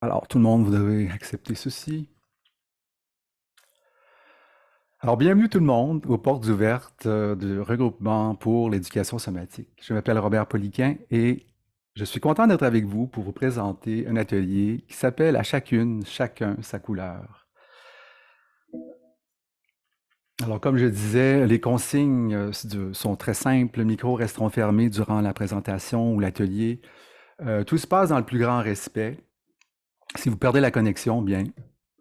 Alors, tout le monde, vous devez accepter ceci. Alors, bienvenue tout le monde aux portes ouvertes du regroupement pour l'éducation somatique. Je m'appelle Robert Poliquin et je suis content d'être avec vous pour vous présenter un atelier qui s'appelle À chacune, chacun sa couleur. Alors, comme je disais, les consignes sont très simples. Les micros resteront fermés durant la présentation ou l'atelier. Tout se passe dans le plus grand respect. Si vous perdez la connexion, bien,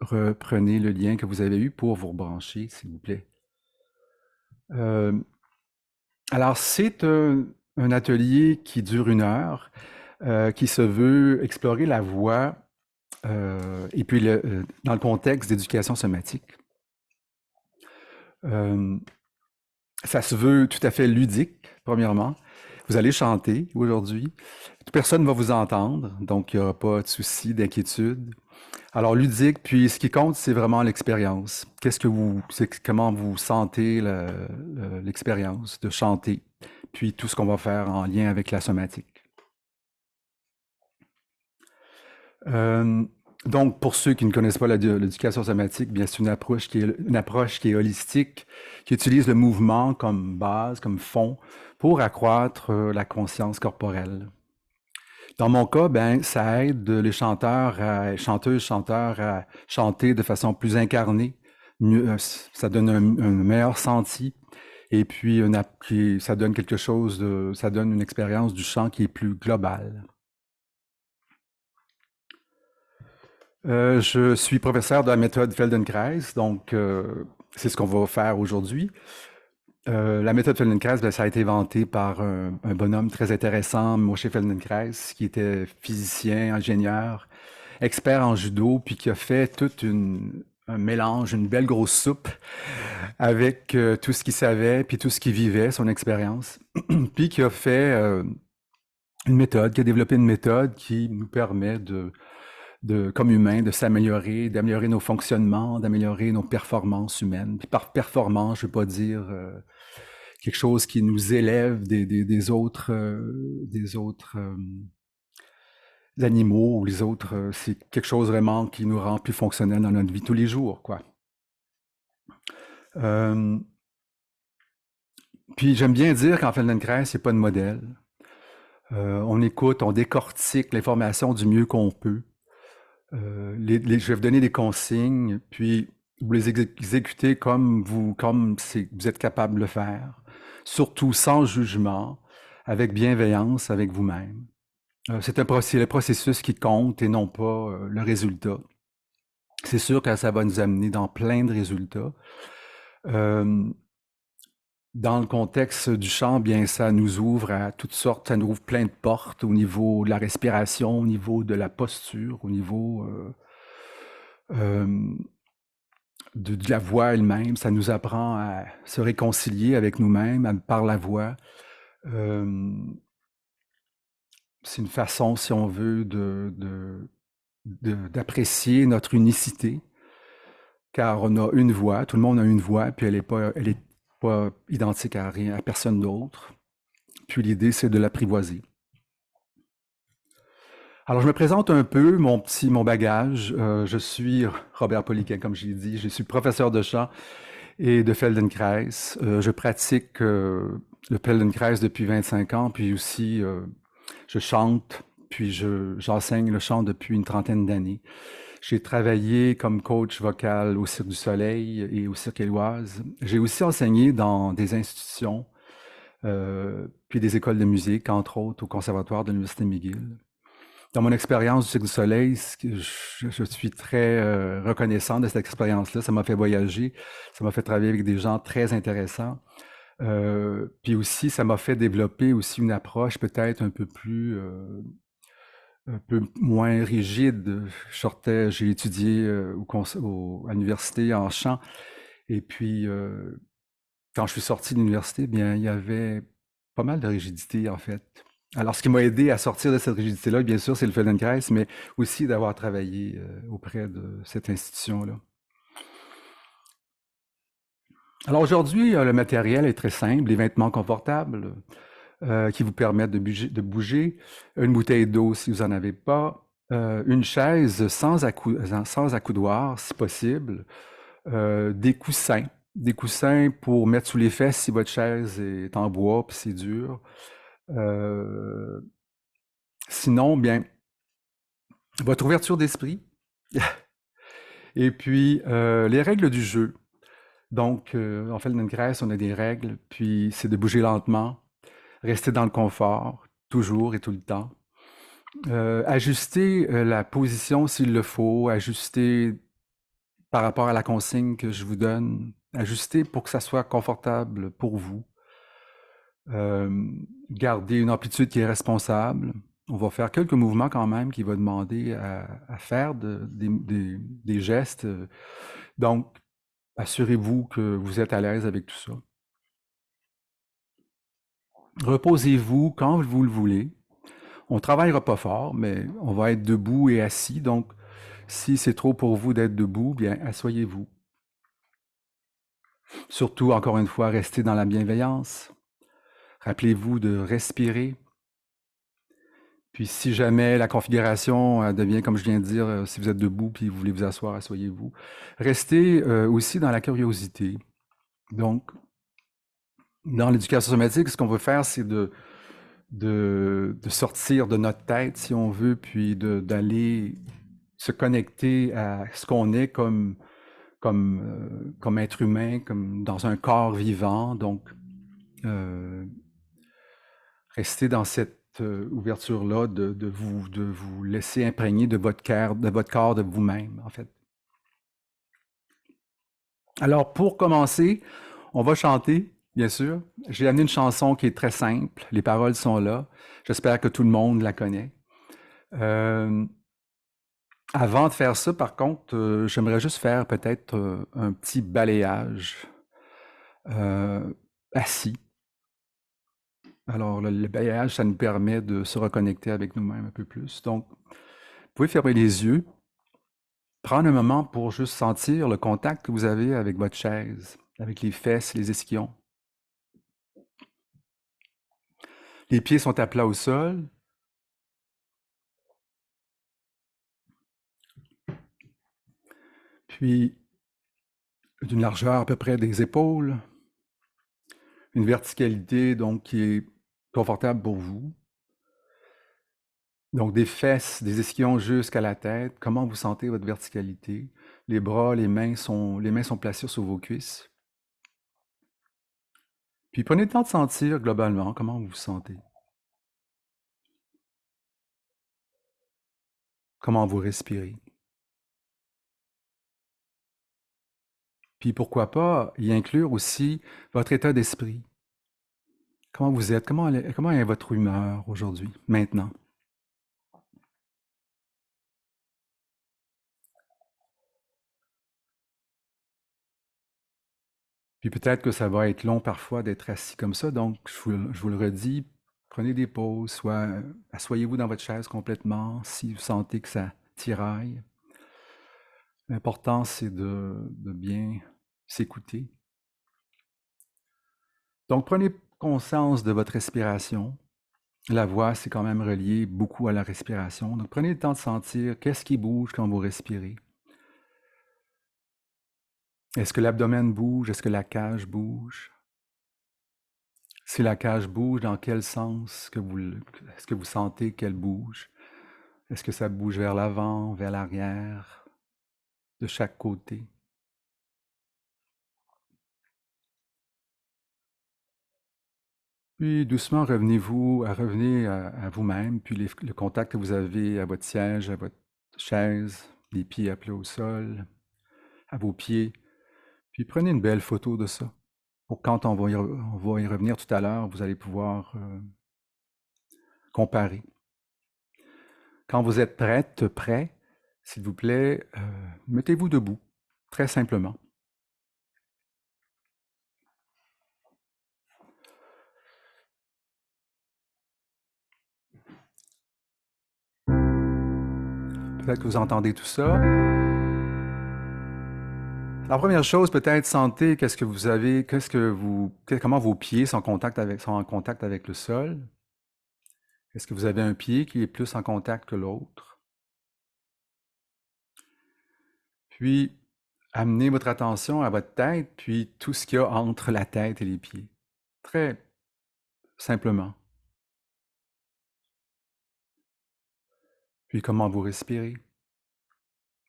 reprenez le lien que vous avez eu pour vous rebrancher, s'il vous plaît. Euh, alors, c'est un atelier qui dure 1 heure, qui se veut explorer la voix et puis dans le contexte d'éducation somatique. Euh, Ça se veut tout à fait ludique, premièrement. Vous allez chanter aujourd'hui. Personne ne va vous entendre, donc il n'y aura pas de souci, d'inquiétude. Alors, ludique, puis ce qui compte, c'est vraiment l'expérience. Comment vous sentez l'expérience de chanter, puis tout ce qu'on va faire en lien avec la somatique. Euh, donc, pour ceux qui ne connaissent pas l'éducation somatique, bien, c'est une approche qui est holistique, qui utilise le mouvement comme base, comme fond, pour accroître la conscience corporelle. Dans mon cas, ben, ça aide les chanteuses, chanteurs à chanter de façon plus incarnée. Ça donne un meilleur senti. Et puis, ça donne ça donne une expérience du chant qui est plus globale. Je suis professeur de la méthode Feldenkrais, donc c'est ce qu'on va faire aujourd'hui. La méthode Feldenkrais, ben, ça a été inventé par un bonhomme très intéressant, Moshe Feldenkrais, qui était physicien, ingénieur, expert en judo, puis qui a fait un mélange, une belle grosse soupe avec tout ce qu'il savait, puis tout ce qu'il vivait, son expérience, puis qui a fait qui a développé une méthode qui nous permet comme humains, de s'améliorer, d'améliorer nos fonctionnements, d'améliorer nos performances humaines. Puis par performance, je ne veux pas dire quelque chose qui nous élève des autres animaux ou les autres. C'est quelque chose vraiment qui nous rend plus fonctionnels dans notre vie tous les jours, quoi. Euh, Puis j'aime bien dire qu'en Feldenkrais, c'est pas de modèle. On écoute, on décortique l'information du mieux qu'on peut. Je vais vous donner des consignes, puis vous les exécutez vous êtes capable de le faire, surtout sans jugement, avec bienveillance avec vous-même. C'est le processus qui compte et non pas le résultat. C'est sûr que ça va nous amener dans plein de résultats. Euh, Dans le contexte du chant, bien, ça nous ouvre à toutes sortes, ça nous ouvre plein de portes au niveau de la respiration, au niveau de la posture, au niveau euh, de la voix elle-même. Ça nous apprend à se réconcilier avec nous-mêmes par la voix. Euh, c'est une façon, si on veut, d'apprécier notre unicité, car on a une voix, tout le monde a une voix, puis elle est pas identique à rien, à personne d'autre. Puis l'idée, c'est de l'apprivoiser. Alors, je me présente un peu, mon bagage. Je suis Robert Poliquin, comme j'ai dit. Je suis professeur de chant et de Feldenkrais. Je pratique le Feldenkrais depuis 25 ans, puis aussi je chante, puis j'enseigne le chant depuis une trentaine d'années. J'ai travaillé comme coach vocal au Cirque du Soleil et au Cirque Éloise. J'ai aussi enseigné dans des institutions, puis des écoles de musique, entre autres au Conservatoire de l'Université McGill. Dans mon expérience du Cirque du Soleil, je suis très reconnaissant de cette expérience-là. Ça m'a fait voyager, ça m'a fait travailler avec des gens très intéressants. Puis aussi, ça m'a fait développer aussi une approche peut-être un peu moins rigide. J'ai étudié à l'université en chant, et puis quand je suis sorti de l'université, bien, il y avait pas mal de rigidité en fait. Alors, ce qui m'a aidé à sortir de cette rigidité-là, bien sûr, c'est le Feldenkrais, mais aussi d'avoir travaillé auprès de cette institution-là. Alors aujourd'hui, le matériel est très simple, les vêtements confortables qui vous permettent de bouger, une bouteille d'eau si vous n'en avez pas, Une chaise sans accoudoir, si possible, des coussins pour mettre sous les fesses si votre chaise est en bois puis c'est dur. Euh, Sinon, bien, votre ouverture d'esprit et puis les règles du jeu. Donc, en Feldenkrais, on a des règles, puis c'est de bouger lentement, rester dans le confort, toujours et tout le temps. Ajuster la position s'il le faut, ajuster par rapport à la consigne que je vous donne, ajuster pour que ça soit confortable pour vous. Garder une amplitude qui est responsable. On va faire quelques mouvements quand même qui va demander à faire des gestes. Donc, assurez-vous que vous êtes à l'aise avec tout ça. Reposez-vous quand vous le voulez. On ne travaillera pas fort, mais on va être debout et assis. Donc, si c'est trop pour vous d'être debout, bien, asseyez-vous. Surtout, encore une fois, restez dans la bienveillance. Rappelez-vous de respirer. Puis si jamais la configuration devient, comme je viens de dire, si vous êtes debout puis vous voulez vous asseoir, asseyez-vous. Restez aussi dans la curiosité. Donc, dans l'éducation somatique, ce qu'on veut faire, c'est de sortir de notre tête, si on veut, puis d'aller se connecter à ce qu'on est comme être humain, comme dans un corps vivant. Donc, rester dans cette ouverture-là, de vous laisser imprégner de votre corps, de vous-même, en fait. Alors, pour commencer, on va chanter, bien sûr. J'ai amené une chanson qui est très simple. Les paroles sont là. J'espère que tout le monde la connaît. Euh, Avant de faire ça, par contre, j'aimerais juste faire peut-être un petit balayage assis. Alors, le balayage, ça nous permet de se reconnecter avec nous-mêmes un peu plus. Donc, vous pouvez fermer les yeux, prendre un moment pour juste sentir le contact que vous avez avec votre chaise, avec les fesses, les ischions. Les pieds sont à plat au sol. Puis, d'une largeur à peu près des épaules, une verticalité donc qui est confortable pour vous. Donc des fesses, des ischions jusqu'à la tête. Comment vous sentez votre verticalité? Les bras, les mains sont placées sur vos cuisses. Puis prenez le temps de sentir globalement comment vous vous sentez. Comment vous respirez. Puis pourquoi pas y inclure aussi votre état d'esprit. Comment vous êtes? Comment est votre humeur aujourd'hui, maintenant? Puis peut-être que ça va être long parfois d'être assis comme ça, donc je vous le redis, prenez des pauses, soit asseyez-vous dans votre chaise complètement si vous sentez que ça tiraille. L'important, c'est de bien s'écouter. Donc prenez conscience de votre respiration. La voix, c'est quand même relié beaucoup à la respiration. Donc prenez le temps de sentir qu'est-ce qui bouge quand vous respirez. Est-ce que l'abdomen bouge? Est-ce que la cage bouge? Si la cage bouge, dans quel sens est-ce que vous sentez qu'elle bouge? Est-ce que ça bouge vers l'avant, vers l'arrière, de chaque côté? Puis doucement, revenez à vous-même, puis le contact que vous avez à votre siège, à votre chaise, les pieds à plat au sol, à vos pieds. Puis prenez une belle photo de ça. Pour quand on va y revenir tout à l'heure, vous allez pouvoir comparer. Quand vous êtes prêt, s'il vous plaît, mettez-vous debout, très simplement. Peut-être que vous entendez tout ça. La première chose, peut-être, sentez qu'est-ce que vous avez, comment vos pieds sont en contact avec le sol. Est-ce que vous avez un pied qui est plus en contact que l'autre? Puis, amenez votre attention à votre tête, puis tout ce qu'il y a entre la tête et les pieds. Très simplement. Puis, comment vous respirez?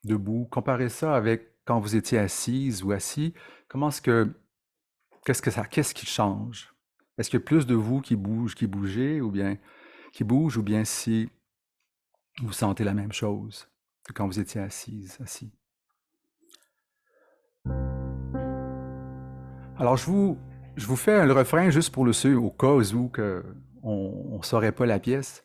Debout. Comparez ça avec quand vous étiez assise ou assis. Comment est-ce que, qu'est-ce qui change? Est-ce qu'il y a plus de vous qui bougez, ou bien qui bouge, ou bien si vous sentez la même chose que quand vous étiez assise, assis? Alors, je vous fais le refrain juste pour le ceux, au cas où que on saurait pas la pièce.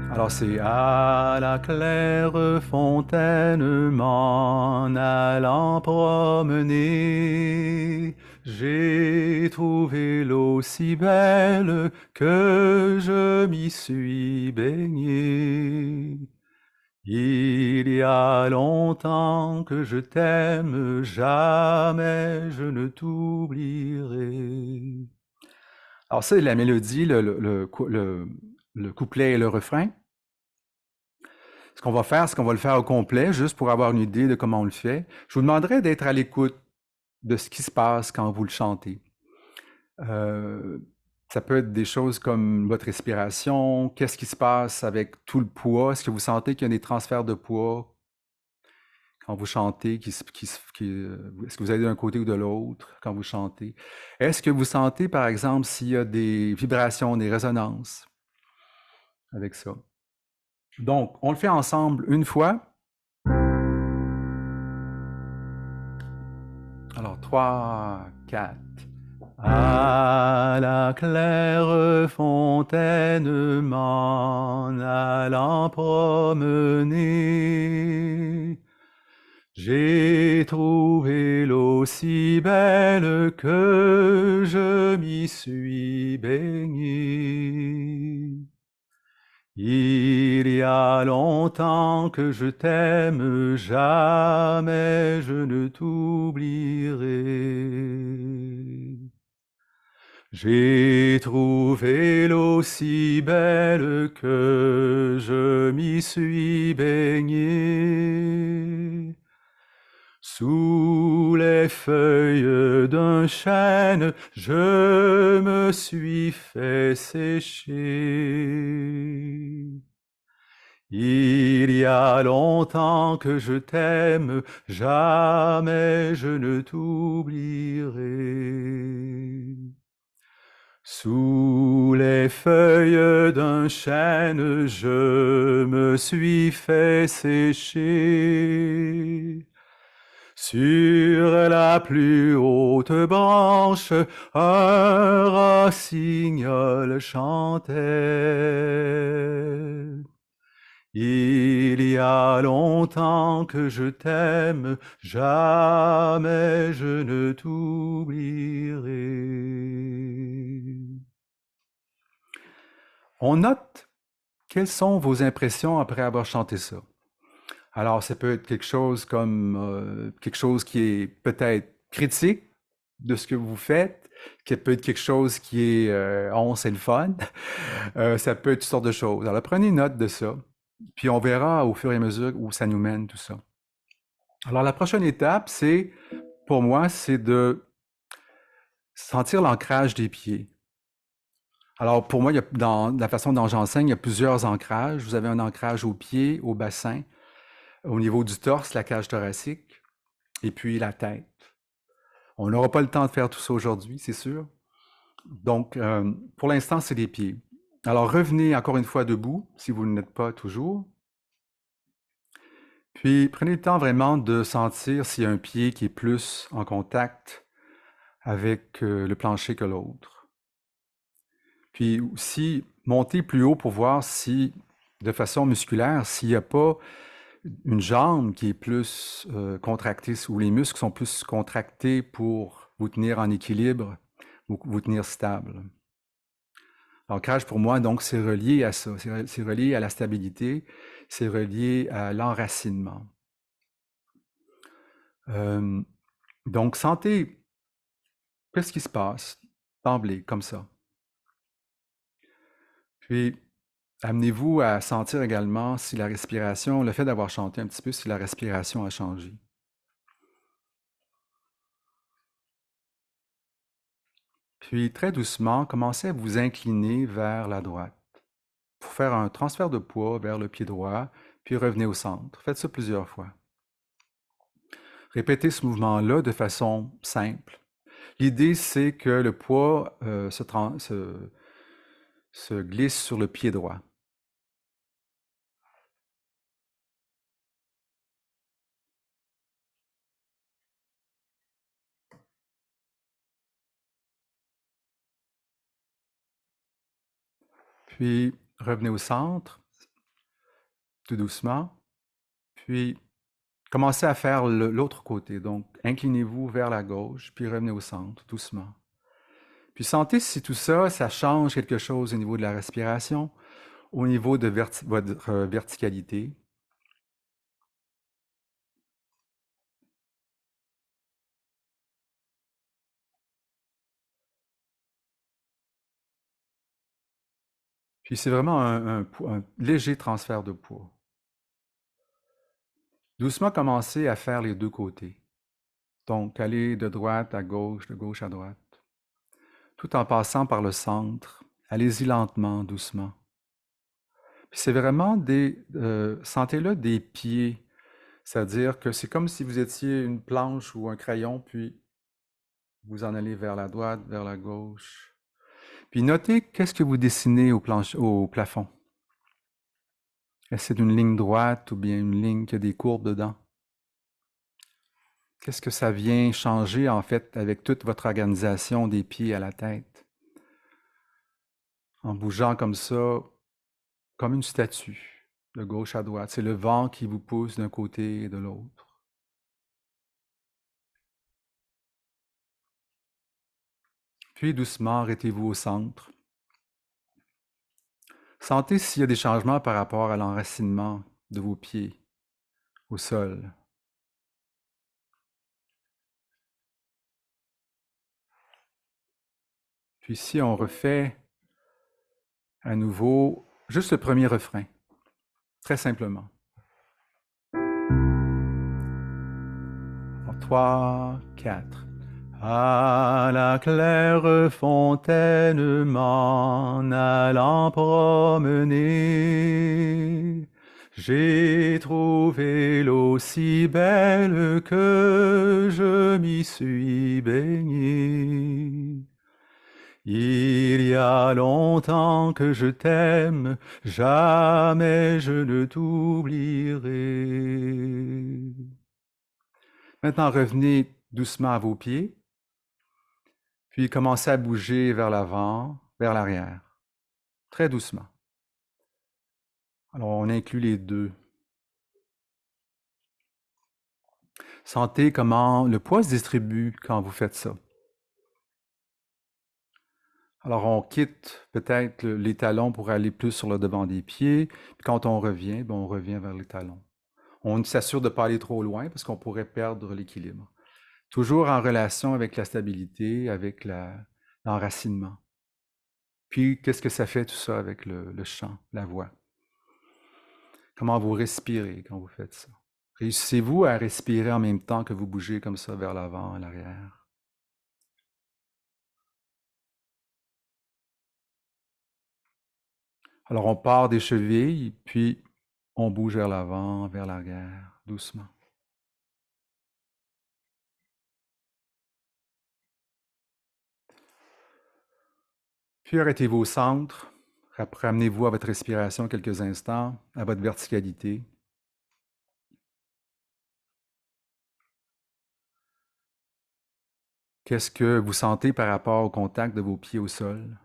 Alors, c'est à la claire fontaine m'en allant promener, j'ai trouvé l'eau si belle que je m'y suis baigné. Il y a longtemps que je t'aime, jamais je ne t'oublierai. Alors ça, c'est la mélodie, le couplet et le refrain. Ce qu'on va faire, c'est qu'on va le faire au complet, juste pour avoir une idée de comment on le fait. Je vous demanderai d'être à l'écoute de ce qui se passe quand vous le chantez. Euh, Ça peut être des choses comme votre respiration, qu'est-ce qui se passe avec tout le poids, est-ce que vous sentez qu'il y a des transferts de poids quand vous chantez, est-ce que vous allez d'un côté ou de l'autre quand vous chantez? Est-ce que vous sentez, par exemple, s'il y a des vibrations, des résonances avec ça? Donc, on le fait ensemble une fois. Alors, 3, 4. À la claire fontaine m'en allant promener, j'ai trouvé l'eau si belle que je m'y suis baigné. Il y a longtemps que je t'aime, jamais je ne t'oublierai. J'ai trouvé l'eau si belle que je m'y suis baigné. Sous les feuilles d'un chêne, je me suis fait sécher. Il y a longtemps que je t'aime, jamais je ne t'oublierai. Sous les feuilles d'un chêne, je me suis fait sécher. Sur la plus haute branche, un rossignol chantait. Il y a longtemps que je t'aime, jamais je ne t'oublierai. On note quelles sont vos impressions après avoir chanté ça. Alors, ça peut être quelque chose comme quelque chose qui est peut-être critique de ce que vous faites, qui peut être quelque chose qui est oh, c'est le fun. Ça peut être toutes sortes de choses. Alors, prenez note de ça, puis on verra au fur et à mesure où ça nous mène, tout ça. Alors, la prochaine étape, c'est, pour moi, c'est de sentir l'ancrage des pieds. Alors, pour moi, dans la façon dont j'enseigne, il y a plusieurs ancrages. Vous avez un ancrage au pied, au bassin, au niveau du torse, la cage thoracique, et puis la tête. On n'aura pas le temps de faire tout ça aujourd'hui, c'est sûr. Donc, pour l'instant, c'est les pieds. Alors, revenez encore une fois debout, si vous ne l'êtes pas toujours. Puis, prenez le temps vraiment de sentir s'il y a un pied qui est plus en contact avec le plancher que l'autre. Puis aussi, montez plus haut pour voir si, de façon musculaire, s'il n'y a pas une jambe qui est plus contractée, ou les muscles sont plus contractés pour vous tenir en équilibre, vous tenir stable. L'ancrage, pour moi, donc, c'est relié à ça, c'est relié à la stabilité, c'est relié à l'enracinement. Donc, sentez, qu'est-ce qui se passe d'emblée, comme ça. Puis, Amenez-vous à sentir également si la respiration, le fait d'avoir chanté un petit peu, si la respiration a changé. Puis très doucement, commencez à vous incliner vers la droite pour faire un transfert de poids vers le pied droit, puis revenez au centre. Faites ça plusieurs fois. Répétez ce mouvement-là de façon simple. L'idée, c'est que le poids se glisse sur le pied droit. Puis revenez au centre, tout doucement. Puis commencez à faire l'autre côté. Donc, inclinez-vous vers la gauche, puis revenez au centre, doucement. Puis sentez si tout ça, ça change quelque chose au niveau de la respiration, au niveau de votre verticalité. Puis c'est vraiment un léger transfert de poids. Doucement commencez à faire les deux côtés. Donc, aller de droite à gauche, de gauche à droite, tout en passant par le centre. Allez-y lentement, doucement. Puis c'est vraiment sentez-le des pieds, c'est-à-dire que c'est comme si vous étiez une planche ou un crayon, puis vous en allez vers la droite, vers la gauche. Puis notez qu'est-ce que vous dessinez au plafond. Est-ce que c'est une ligne droite ou bien une ligne qui a des courbes dedans? Qu'est-ce que ça vient changer en fait avec toute votre organisation des pieds à la tête? En bougeant comme ça, comme une statue, de gauche à droite. C'est le vent qui vous pousse d'un côté et de l'autre. Puis doucement, arrêtez-vous au centre. Sentez s'il y a des changements par rapport à l'enracinement de vos pieds au sol. Puis si on refait à nouveau juste le premier refrain, très simplement. En 3, 4. À la claire fontaine m'en allant promener, j'ai trouvé l'eau si belle que je m'y suis baigné. Il y a longtemps que je t'aime, jamais je ne t'oublierai. Maintenant, revenez doucement à vos pieds, puis commencez à bouger vers l'avant, vers l'arrière, très doucement. Alors, on inclut les deux. Sentez comment le poids se distribue quand vous faites ça. Alors, on quitte peut-être les talons pour aller plus sur le devant des pieds. Puis quand on revient, ben, on revient vers les talons. On s'assure de ne pas aller trop loin parce qu'on pourrait perdre l'équilibre. Toujours en relation avec la stabilité, avec l'enracinement. Puis, qu'est-ce que ça fait tout ça avec le chant, la voix? Comment vous respirez quand vous faites ça? Réussissez-vous à respirer en même temps que vous bougez comme ça vers l'avant, à l'arrière? Alors, on part des chevilles, puis on bouge vers l'avant, vers l'arrière, doucement. Puis arrêtez-vous au centre. Ramenez-vous à votre respiration quelques instants, à votre verticalité. Qu'est-ce que vous sentez par rapport au contact de vos pieds au sol?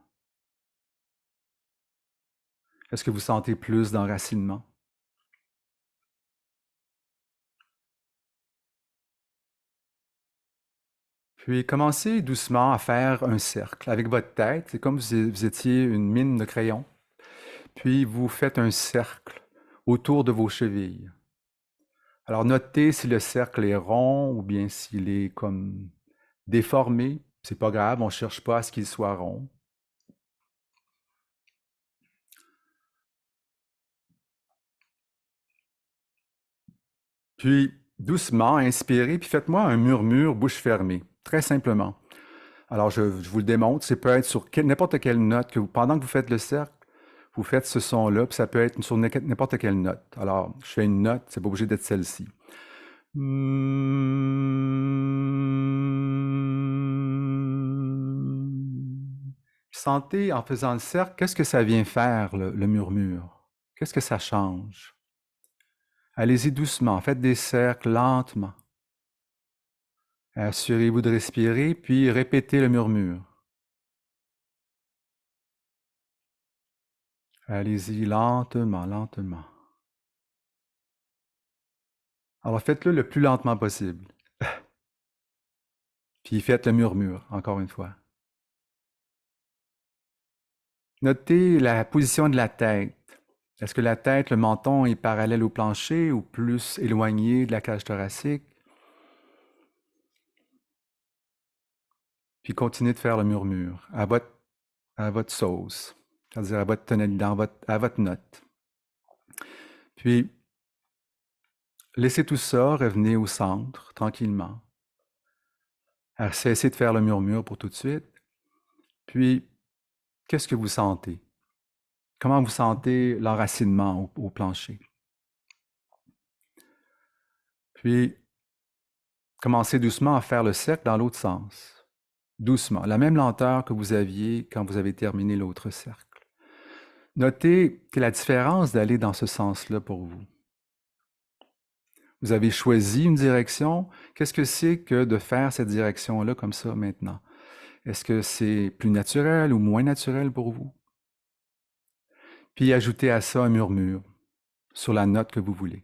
Est-ce que vous sentez plus d'enracinement? Puis commencez doucement à faire un cercle avec votre tête. C'est comme si vous étiez une mine de crayon. Puis vous faites un cercle autour de vos chevilles. Alors notez si le cercle est rond ou bien s'il est comme déformé. C'est pas grave, on ne cherche pas à ce qu'il soit rond. Puis, doucement, inspirez, puis faites-moi un murmure bouche fermée, très simplement. Alors, je vous le démontre, ça peut être sur n'importe quelle note pendant que vous faites le cercle, vous faites ce son-là, puis ça peut être sur n'importe quelle note. Alors, je fais une note, c'est pas obligé d'être celle-ci. Sentez en faisant le cercle, qu'est-ce que ça vient faire, le murmure? Qu'est-ce que ça change? Allez-y doucement, faites des cercles lentement. Assurez-vous de respirer, puis répétez le murmure. Allez-y lentement, lentement. Alors faites-le le plus lentement possible. Puis faites le murmure, encore une fois. Notez la position de la tête. Est-ce que la tête, le menton est parallèle au plancher ou plus éloigné de la cage thoracique? Puis continuez de faire le murmure à votre sauce, c'est-à-dire à votre tonalité, à votre note. Puis, laissez tout ça, revenez au centre, tranquillement. Cessez de faire le murmure pour tout de suite. Puis, qu'est-ce que vous sentez? Comment vous sentez l'enracinement au plancher? Puis, commencez doucement à faire le cercle dans l'autre sens. Doucement, la même lenteur que vous aviez quand vous avez terminé l'autre cercle. Notez que la différence d'aller dans ce sens-là pour vous. Vous avez choisi une direction. Qu'est-ce que c'est que de faire cette direction-là comme ça maintenant? Est-ce que c'est plus naturel ou moins naturel pour vous? Puis ajoutez à ça un murmure sur la note que vous voulez.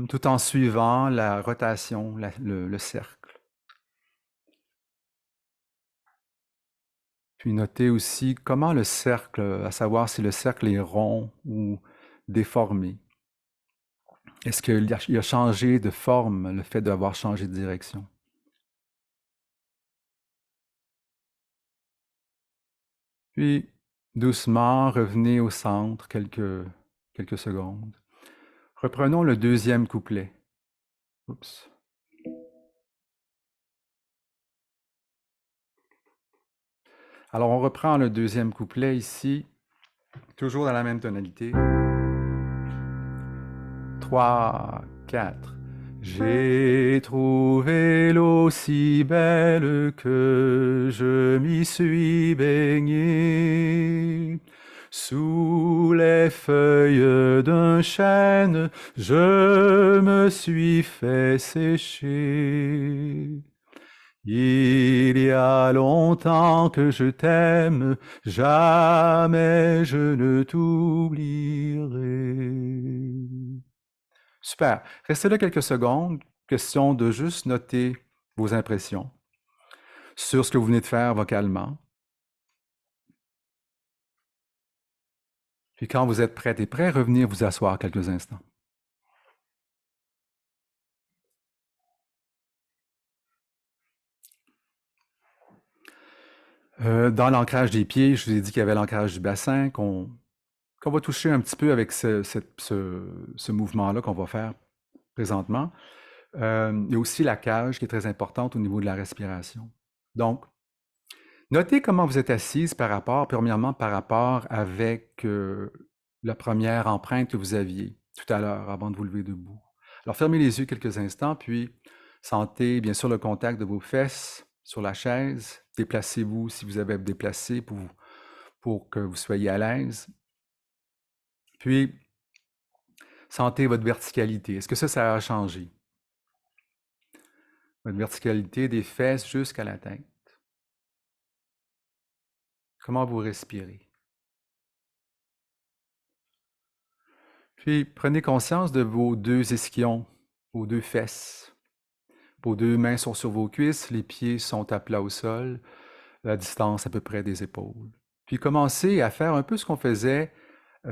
Tout en suivant la rotation, le cercle. Puis notez aussi comment le cercle, à savoir si le cercle est rond ou déformé. Est-ce qu'il a changé de forme, le fait d'avoir changé de direction? Puis, doucement, revenez au centre quelques secondes. Reprenons le deuxième couplet. Oups. Alors, on reprend le deuxième couplet ici, toujours dans la même tonalité. 3, 4. J'ai trouvé l'eau si belle que je m'y suis baigné. Sous les feuilles d'un chêne, je me suis fait sécher. Il y a longtemps que je t'aime, jamais je ne t'oublierai. Super. Restez là quelques secondes. Question de juste noter vos impressions sur ce que vous venez de faire vocalement. Puis quand vous êtes prête et prêt, revenez vous asseoir quelques instants. Dans l'ancrage des pieds, je vous ai dit qu'il y avait l'ancrage du bassin qu'on va toucher un petit peu avec ce mouvement-là qu'on va faire présentement. Il y a aussi la cage qui est très importante au niveau de la respiration. Donc, notez comment vous êtes assise premièrement par rapport avec la première empreinte que vous aviez tout à l'heure avant de vous lever debout. Alors, fermez les yeux quelques instants, puis sentez bien sûr le contact de vos fesses sur la chaise. Déplacez-vous si vous avez à vous déplacer pour que vous soyez à l'aise. Puis, sentez votre verticalité. Est-ce que ça a changé? Votre verticalité des fesses jusqu'à la tête. Comment vous respirez? Puis, prenez conscience de vos deux ischions, vos deux fesses. Vos deux mains sont sur vos cuisses, les pieds sont à plat au sol, la distance à peu près des épaules. Puis, commencez à faire un peu ce qu'on faisait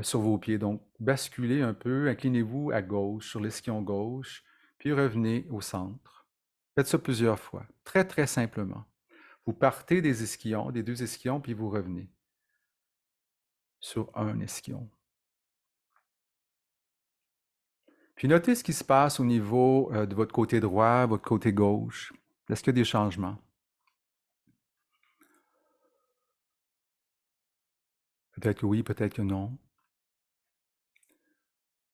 sur vos pieds. Donc, basculez un peu, inclinez-vous à gauche, sur l'ischion gauche, puis revenez au centre. Faites ça plusieurs fois, très, très simplement. Vous partez des ischions, des deux ischions, puis vous revenez sur un ischion. Puis notez ce qui se passe au niveau de votre côté droit, votre côté gauche. Est-ce qu'il y a des changements? Peut-être que oui, peut-être que non.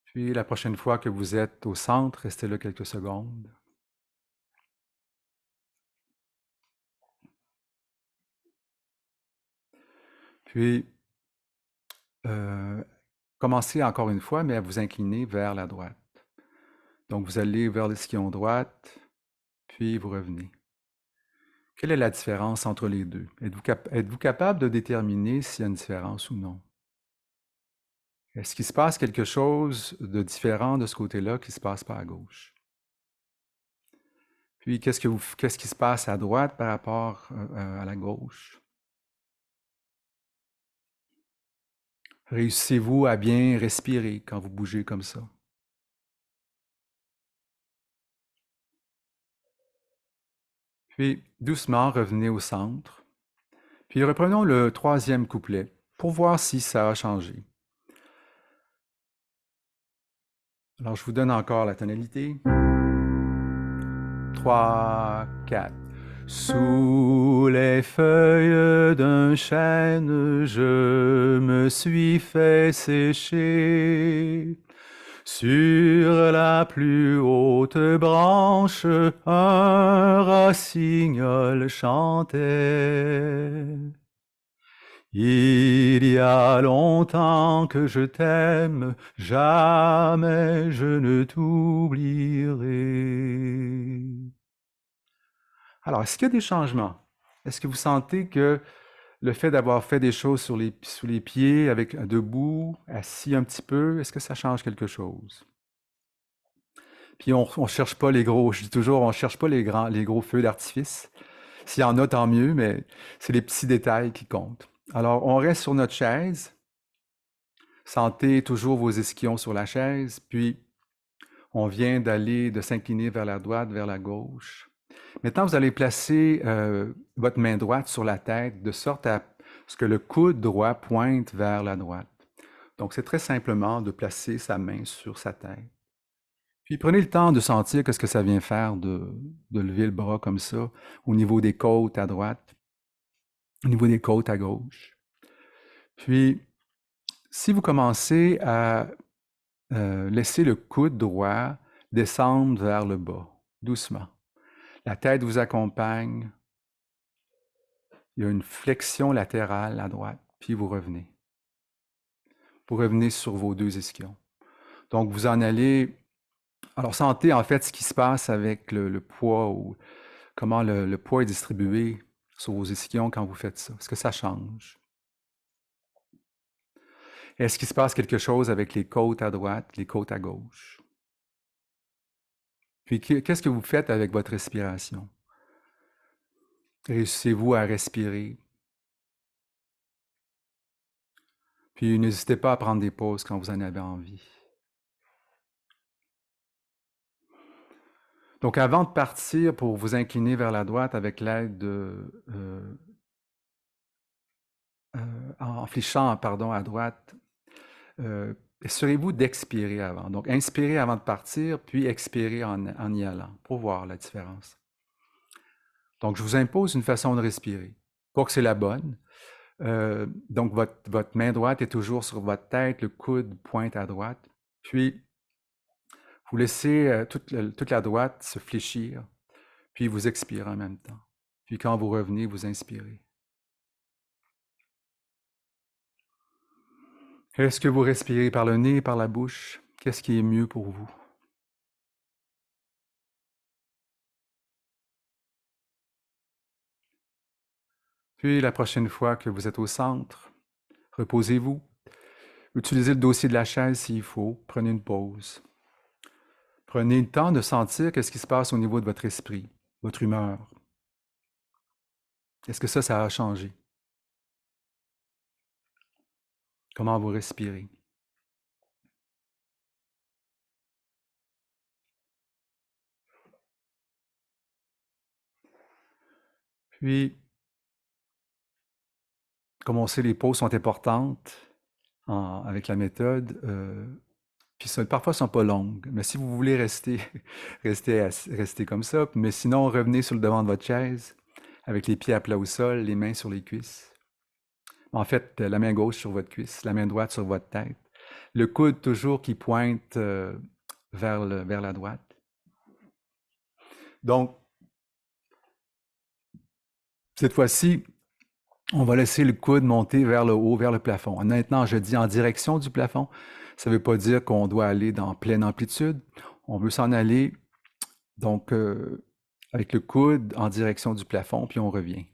Puis la prochaine fois que vous êtes au centre, restez là quelques secondes. Puis, commencez encore une fois, mais à vous incliner vers la droite. Donc, vous allez vers l'ischion droite, puis vous revenez. Quelle est la différence entre les deux? Êtes-vous capable de déterminer s'il y a une différence ou non? Est-ce qu'il se passe quelque chose de différent de ce côté-là qui ne se passe pas à gauche? Puis, qu'est-ce qui se passe à droite par rapport à la gauche? Réussissez-vous à bien respirer quand vous bougez comme ça? Puis, doucement, revenez au centre. Puis, reprenons le troisième couplet pour voir si ça a changé. Alors, je vous donne encore la tonalité. 3, 4. Sous les feuilles d'un chêne, je me suis fait sécher. Sur la plus haute branche, un rossignol chantait. Il y a longtemps que je t'aime, jamais je ne t'oublierai. Alors, est-ce qu'il y a des changements? Est-ce que vous sentez que le fait d'avoir fait des choses sous les pieds, avec debout, assis un petit peu, est-ce que ça change quelque chose? Puis on ne cherche pas les gros, je dis toujours, on ne cherche pas les gros feux d'artifice. S'il y en a, tant mieux, mais c'est les petits détails qui comptent. Alors, on reste sur notre chaise. Sentez toujours vos ischions sur la chaise, puis on vient de s'incliner vers la droite, vers la gauche. Maintenant, vous allez placer votre main droite sur la tête de sorte à ce que le coude droit pointe vers la droite. Donc, c'est très simplement de placer sa main sur sa tête. Puis prenez le temps de sentir qu'est-ce que ça vient faire de lever le bras comme ça, au niveau des côtes à droite, au niveau des côtes à gauche. Puis, si vous commencez à laisser le coude droit descendre vers le bas, doucement. La tête vous accompagne. Il y a une flexion latérale à droite, puis vous revenez. Vous revenez sur vos deux ischions. Donc, vous en allez. Alors, sentez en fait ce qui se passe avec le poids ou comment le poids est distribué sur vos ischions quand vous faites ça. Est-ce que ça change? Est-ce qu'il se passe quelque chose avec les côtes à droite, les côtes à gauche? Puis, qu'est-ce que vous faites avec votre respiration? Réussissez-vous à respirer? Puis, n'hésitez pas à prendre des pauses quand vous en avez envie. Donc, avant de partir pour vous incliner vers la droite avec l'aide en fléchant, pardon, à droite, assurez-vous d'expirer avant. Donc, inspirez avant de partir, puis expirez en y allant pour voir la différence. Donc, je vous impose une façon de respirer. Pas que c'est la bonne. Donc, votre main droite est toujours sur votre tête, le coude pointe à droite. Puis, vous laissez toute la droite se fléchir, puis vous expirez en même temps. Puis quand vous revenez, vous inspirez. Est-ce que vous respirez par le nez, par la bouche? Qu'est-ce qui est mieux pour vous? Puis la prochaine fois que vous êtes au centre, reposez-vous. Utilisez le dossier de la chaise s'il faut. Prenez une pause. Prenez le temps de sentir qu'est-ce qui se passe au niveau de votre esprit, votre humeur. Est-ce que ça a changé? Comment vous respirez? Puis, Comme on sait, les pauses sont importantes avec la méthode. Puis parfois, elles sont pas longues. Mais si vous voulez rester, rester comme ça. Mais sinon, revenez sur le devant de votre chaise avec les pieds à plat au sol, les mains sur les cuisses. En fait, la main gauche sur votre cuisse, la main droite sur votre tête. Le coude toujours qui pointe vers la droite. Donc, cette fois-ci, on va laisser le coude monter vers le haut, vers le plafond. Maintenant, je dis en direction du plafond. Ça ne veut pas dire qu'on doit aller dans pleine amplitude. On veut s'en aller, donc, avec le coude en direction du plafond, puis on revient.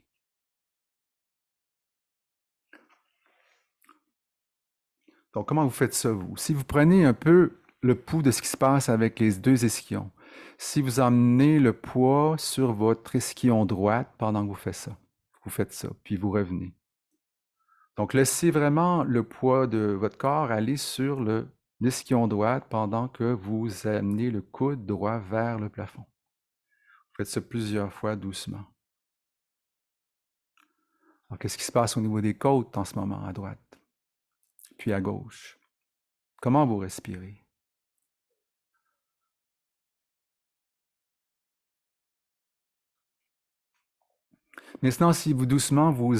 Donc, comment vous faites ça, vous? Si vous prenez un peu le pouls de ce qui se passe avec les deux ischions, si vous emmenez le poids sur votre ischion droite pendant que vous faites ça, puis vous revenez. Donc, laissez vraiment le poids de votre corps aller sur l'ischion droite pendant que vous amenez le coude droit vers le plafond. Vous faites ça plusieurs fois doucement. Alors, qu'est-ce qui se passe au niveau des côtes en ce moment, à droite, puis à gauche? Comment vous respirez? Maintenant, si vous doucement, vous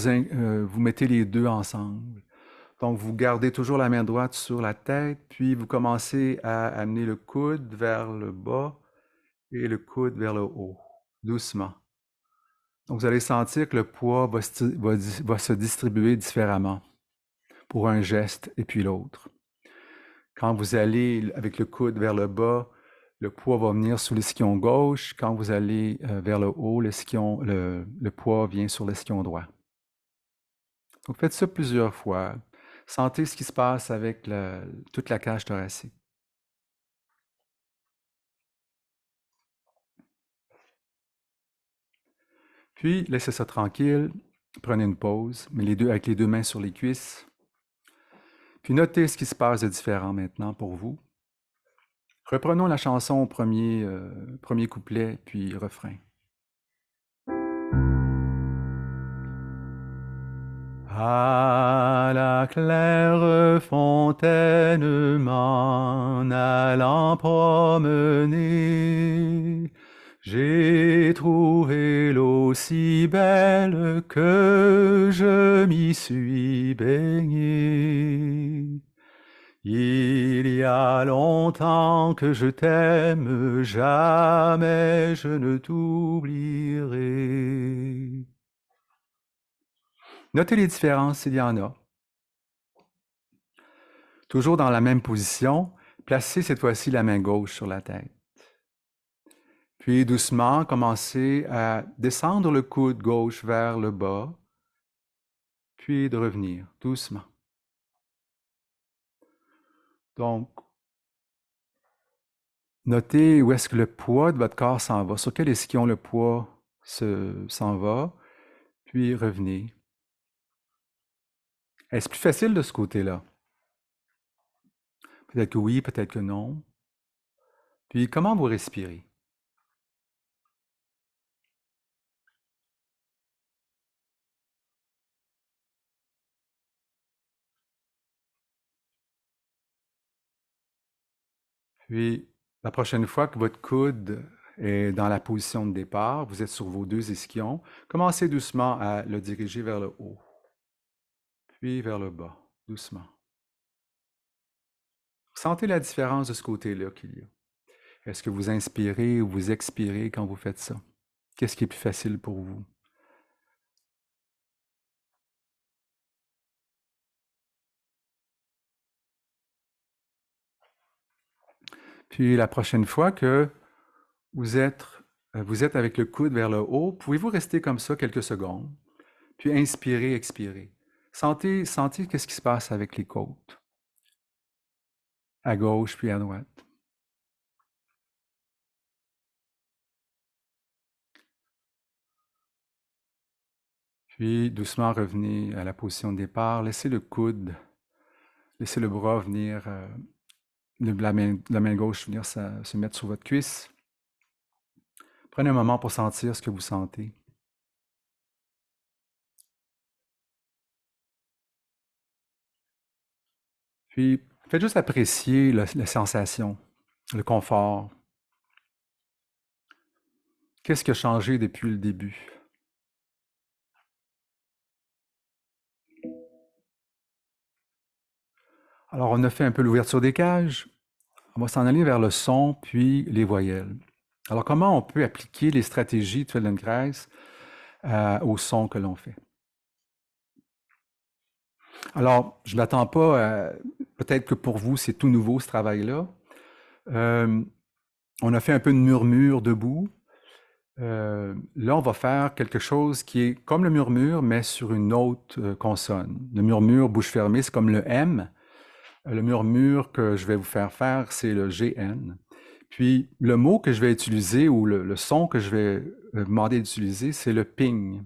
mettez les deux ensemble. Donc, vous gardez toujours la main droite sur la tête, puis vous commencez à amener le coude vers le bas et le coude vers le haut, doucement. Donc, vous allez sentir que le poids va se distribuer différemment pour un geste et puis l'autre. Quand vous allez avec le coude vers le bas, le poids va venir sur l'ischion gauche. Quand vous allez vers le haut, le poids vient sur l'ischion droit. Donc, faites ça plusieurs fois. Sentez ce qui se passe avec toute la cage thoracique. Puis, laissez ça tranquille. Prenez une pause, mais avec les deux mains sur les cuisses. Puis, notez ce qui se passe de différent maintenant pour vous. Reprenons la chanson au premier couplet, puis refrain. À la claire fontaine m'en allant promener, j'ai trouvé l'eau si belle que je m'y suis baigné. Il y a longtemps que je t'aime, jamais je ne t'oublierai. Notez les différences s'il y en a. Toujours dans la même position, placez cette fois-ci la main gauche sur la tête. Puis doucement, commencez à descendre le coude gauche vers le bas, puis de revenir doucement. Donc, notez où est-ce que le poids de votre corps s'en va, sur quel ischion le poids s'en va, puis revenez. Est-ce plus facile de ce côté-là? Peut-être que oui, peut-être que non. Puis comment vous respirez? Puis la prochaine fois que votre coude est dans la position de départ, vous êtes sur vos deux ischions, commencez doucement à le diriger vers le haut, puis vers le bas, doucement. Sentez la différence de ce côté-là qu'il y a. Est-ce que vous inspirez ou vous expirez quand vous faites ça? Qu'est-ce qui est plus facile pour vous? Puis la prochaine fois que vous êtes, vous êtes avec le coude vers le haut, pouvez-vous rester comme ça quelques secondes, puis inspirer, expirer. Sentez qu'est-ce qui se passe avec les côtes, à gauche puis à droite. Puis doucement revenez à la position de départ, laissez le coude, laissez le bras venir, la main gauche venir se mettre sur votre cuisse. Prenez un moment pour sentir ce que vous sentez. Puis, faites juste apprécier la sensation, le confort. Qu'est-ce qui a changé depuis le début? Alors, on a fait un peu l'ouverture des cages. On va s'en aller vers le son, puis les voyelles. Alors, comment on peut appliquer les stratégies de Feldenkrais au son que l'on fait? Alors, je ne m'attends pas peut-être que pour vous, c'est tout nouveau ce travail-là. On a fait un peu de murmure debout. Là, on va faire quelque chose qui est comme le murmure, mais sur une autre consonne. Le murmure bouche fermée, c'est comme le M. Le murmure que je vais vous faire faire, c'est le GN. Puis, le mot que je vais utiliser ou le son que je vais demander d'utiliser, c'est le ping.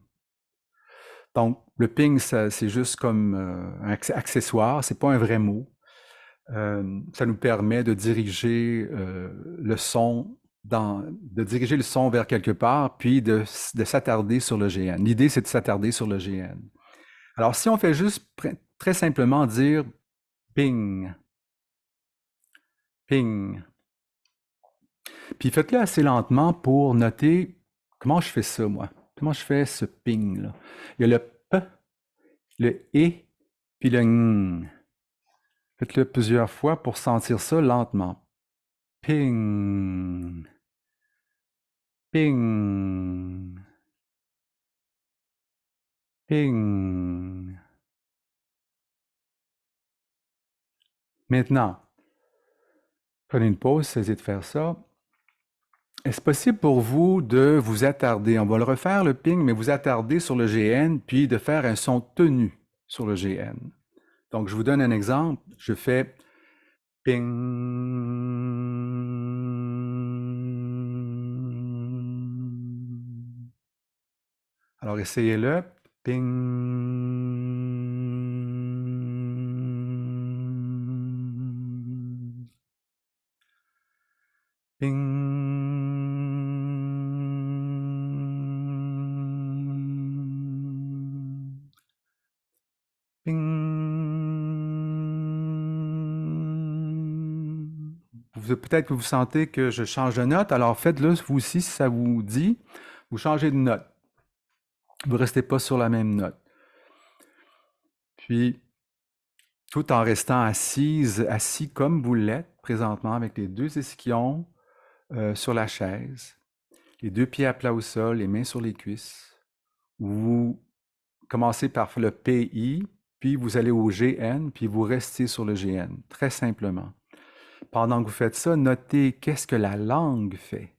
Donc, le ping, c'est juste comme un accessoire, c'est pas un vrai mot. Ça nous permet de diriger le son de diriger le son vers quelque part, puis de s'attarder sur le GN. L'idée, c'est de s'attarder sur le GN. Alors, si on fait juste très simplement dire ping, ping, puis faites-le assez lentement pour noter comment je fais ça, moi. Comment je fais ce ping-là. Il y a le P, le E, puis le Ng. Faites-le plusieurs fois pour sentir ça lentement. Ping, ping, ping. Maintenant, prenez une pause, essayez de faire ça. Est-ce possible pour vous de vous attarder, on va le refaire le ping, mais vous attarder sur le GN, puis de faire un son tenu sur le GN. Donc, je vous donne un exemple. Je fais ping. Alors, essayez-le. Ping. Ping. Ping. Peut-être que vous sentez que je change de note, alors faites-le vous aussi si ça vous dit. Vous changez de note. Vous ne restez pas sur la même note. Puis, tout en restant assis comme vous l'êtes présentement, avec les deux ischions sur la chaise, les deux pieds à plat au sol, les mains sur les cuisses. Vous commencez par le PI, puis vous allez au GN, puis vous restez sur le GN, très simplement. Pendant que vous faites ça, notez qu'est-ce que la langue fait.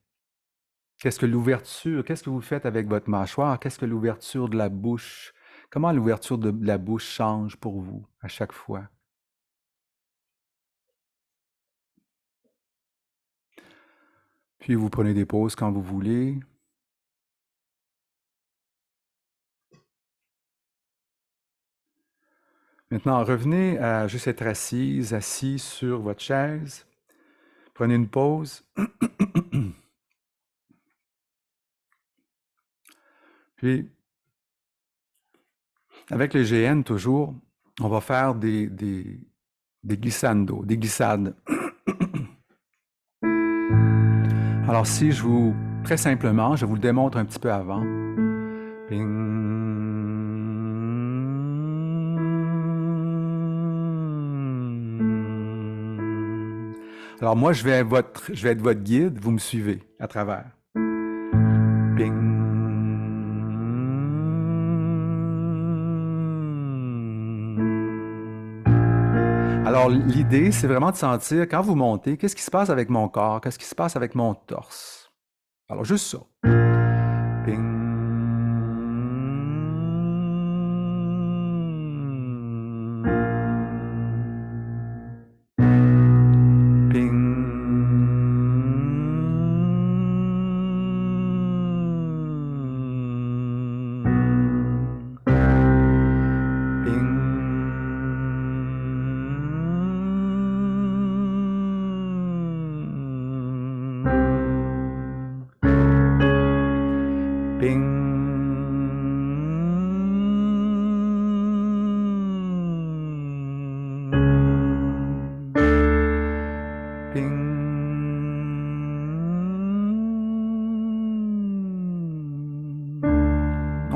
Qu'est-ce que l'ouverture, qu'est-ce que vous faites avec votre mâchoire, qu'est-ce que l'ouverture de la bouche, comment l'ouverture de la bouche change pour vous à chaque fois. Puis vous prenez des pauses quand vous voulez. Maintenant, revenez à juste être assis sur votre chaise. Prenez une pause. Puis, avec le GN toujours, on va faire des glissandos, des glissades. Alors si je vous, très simplement, je vous le démontre un petit peu avant. Ping. Alors moi, je vais être votre guide, vous me suivez à travers. Ping. Alors l'idée, c'est vraiment de sentir, quand vous montez, qu'est-ce qui se passe avec mon corps, qu'est-ce qui se passe avec mon torse. Alors juste ça. Ping.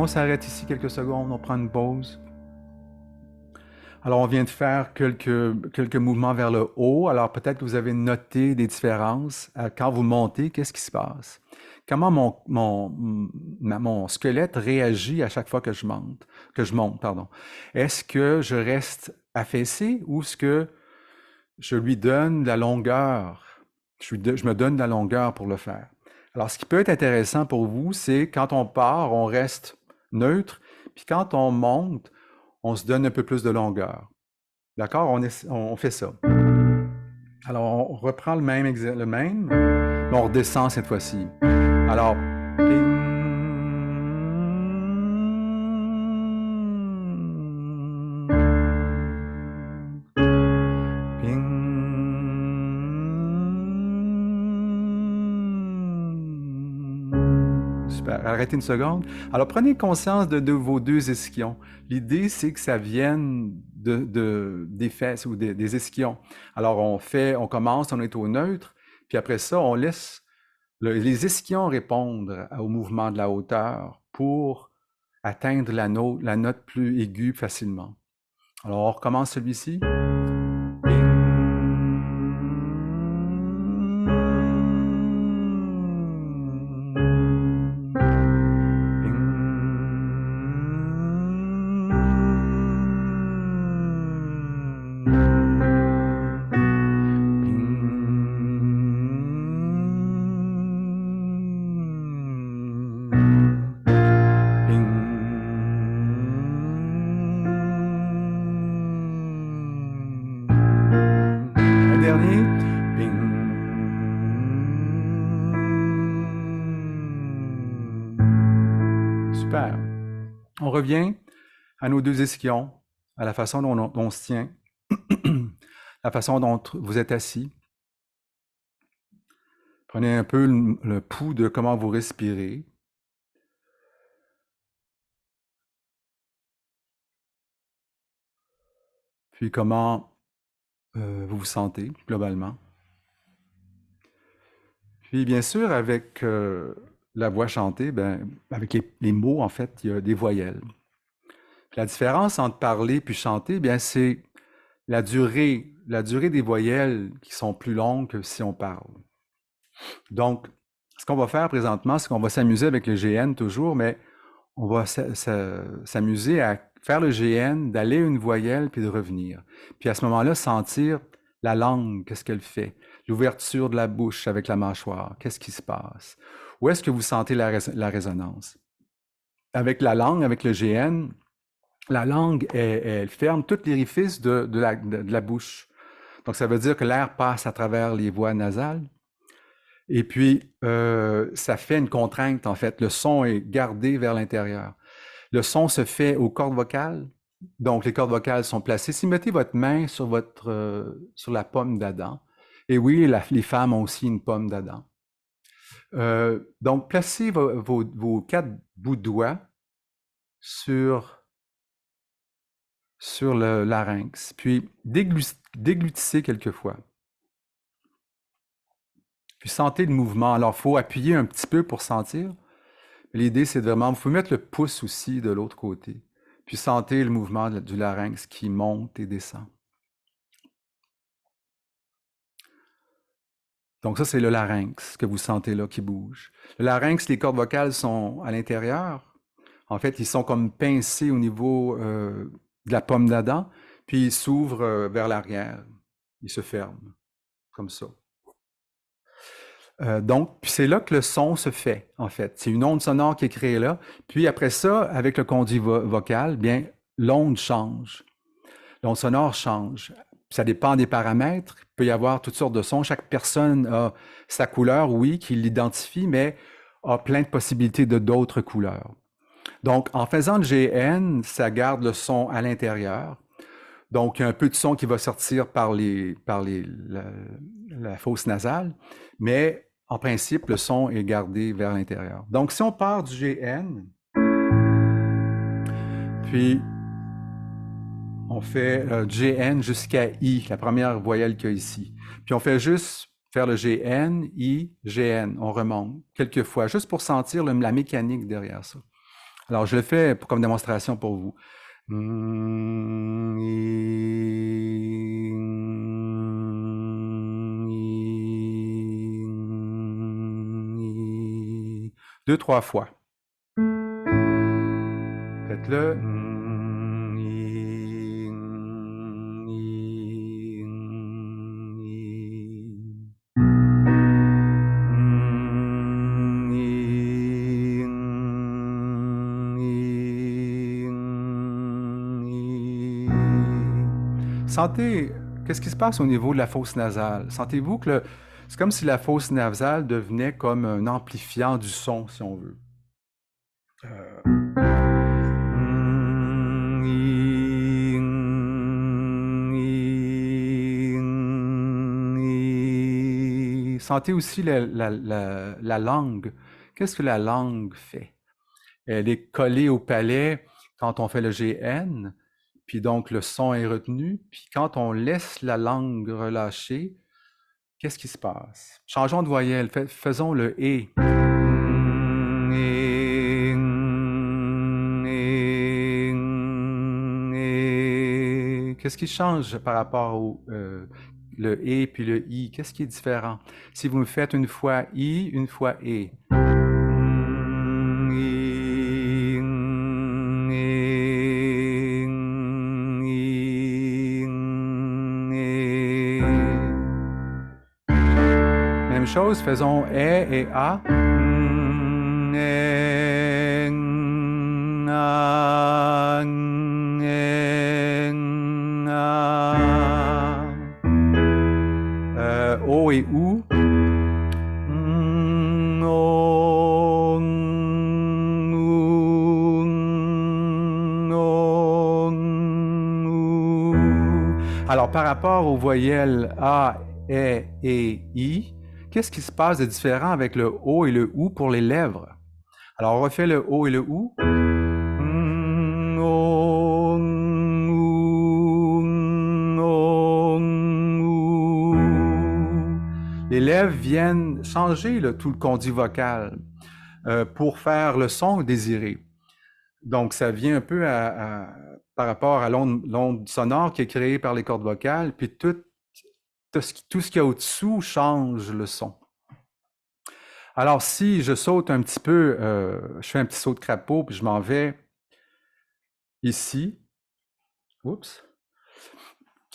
on s'arrête ici quelques secondes, on prend une pause. Alors, on vient de faire quelques mouvements vers le haut. Alors, peut-être que vous avez noté des différences. Quand vous montez, qu'est-ce qui se passe? Comment mon squelette réagit à chaque fois que je monte, pardon. Est-ce que je reste affaissé ou est-ce que je lui donne de la longueur? Je me donne de la longueur pour le faire. Alors, ce qui peut être intéressant pour vous, c'est quand on part, on reste neutre, puis quand on monte, on se donne un peu plus de longueur. D'accord? On fait ça. Alors, on reprend le même, mais on redescend cette fois-ci. Alors, ping. Super. Arrêtez une seconde. Alors, prenez conscience de vos deux ischions. L'idée, c'est que ça vienne des fesses ou des ischions. Alors, on commence, on est au neutre, puis après ça, on laisse les ischions répondre au mouvement de la hauteur pour atteindre la note plus aiguë facilement. Alors, on recommence celui-ci. Super. On revient à nos deux ischions, à la façon dont on se tient, la façon dont vous êtes assis. Prenez un peu le pouls de comment vous respirez. Puis comment vous vous sentez globalement. Puis bien sûr, avec la voix chantée, avec les mots, en fait, il y a des voyelles. Puis la différence entre parler puis chanter, bien, c'est la durée des voyelles qui sont plus longues que si on parle. Donc, ce qu'on va faire présentement, c'est qu'on va s'amuser avec le GN toujours, mais on va s'amuser à faire le GN, d'aller une voyelle puis de revenir. Puis à ce moment-là, sentir la langue, qu'est-ce qu'elle fait? L'ouverture de la bouche avec la mâchoire, qu'est-ce qui se passe? Où est-ce que vous sentez la résonance? Avec la langue, avec le GN, la langue, elle ferme tous les orifices de la bouche. Donc, ça veut dire que l'air passe à travers les voies nasales. Et puis, ça fait une contrainte, en fait. Le son est gardé vers l'intérieur. Le son se fait aux cordes vocales. Donc, les cordes vocales sont placées. Si vous mettez votre main sur la pomme d'Adam, et oui, les femmes ont aussi une pomme d'Adam. Donc, placez vos 4 bouts de doigts sur le larynx, puis déglutissez quelquefois. Puis sentez le mouvement. Alors, il faut appuyer un petit peu pour sentir. L'idée, c'est vraiment, vous pouvez mettre le pouce aussi de l'autre côté. Puis sentez le mouvement du larynx qui monte et descend. Donc ça, c'est le larynx que vous sentez là qui bouge. Le larynx, les cordes vocales sont à l'intérieur. En fait, ils sont comme pincés au niveau de la pomme d'Adam, puis ils s'ouvrent vers l'arrière. Ils se ferment, comme ça. Donc, puis c'est là que le son se fait, en fait. C'est une onde sonore qui est créée là. Puis après ça, avec le conduit vocal, bien, l'onde change. L'onde sonore change. Ça dépend des paramètres. Il peut y avoir toutes sortes de sons. Chaque personne a sa couleur, oui, qui l'identifie, mais a plein de possibilités de d'autres couleurs. Donc, en faisant le GN, ça garde le son à l'intérieur. Donc, il y a un peu de son qui va sortir par la fosse nasale, mais en principe, le son est gardé vers l'intérieur. Donc, si on part du GN, puis on fait GN jusqu'à I, la première voyelle qu'il y a ici. Puis on fait juste faire le GN, I, GN. On remonte quelques fois, juste pour sentir la mécanique derrière ça. Alors, je le fais comme démonstration pour vous. Deux, trois fois. Faites-le. Sentez, qu'est-ce qui se passe au niveau de la fosse nasale? Sentez-vous que c'est comme si la fosse nasale devenait comme un amplifiant du son, si on veut. Sentez aussi la langue. Qu'est-ce que la langue fait? Elle est collée au palais quand on fait le GN, puis donc le son est retenu. Puis quand on laisse la langue relâcher, qu'est-ce qui se passe? Changeons de voyelle, faisons le et. Qu'est-ce qui change par rapport au le et puis le i? Qu'est-ce qui est différent? Si vous me faites une fois i, une fois et. Même chose, faisons e et a. O et ou. Alors, par rapport aux voyelles A, E et I, qu'est-ce qui se passe de différent avec le O et le OU pour les lèvres? Alors, on refait le O et le OU. Les lèvres viennent changer tout le conduit vocal pour faire le son désiré. Donc, ça vient un peu par rapport à l'onde sonore qui est créée par les cordes vocales, puis tout ce qu'il y a au-dessous change le son. Alors, si je saute un petit peu, je fais un petit saut de crapaud, puis je m'en vais ici, oups,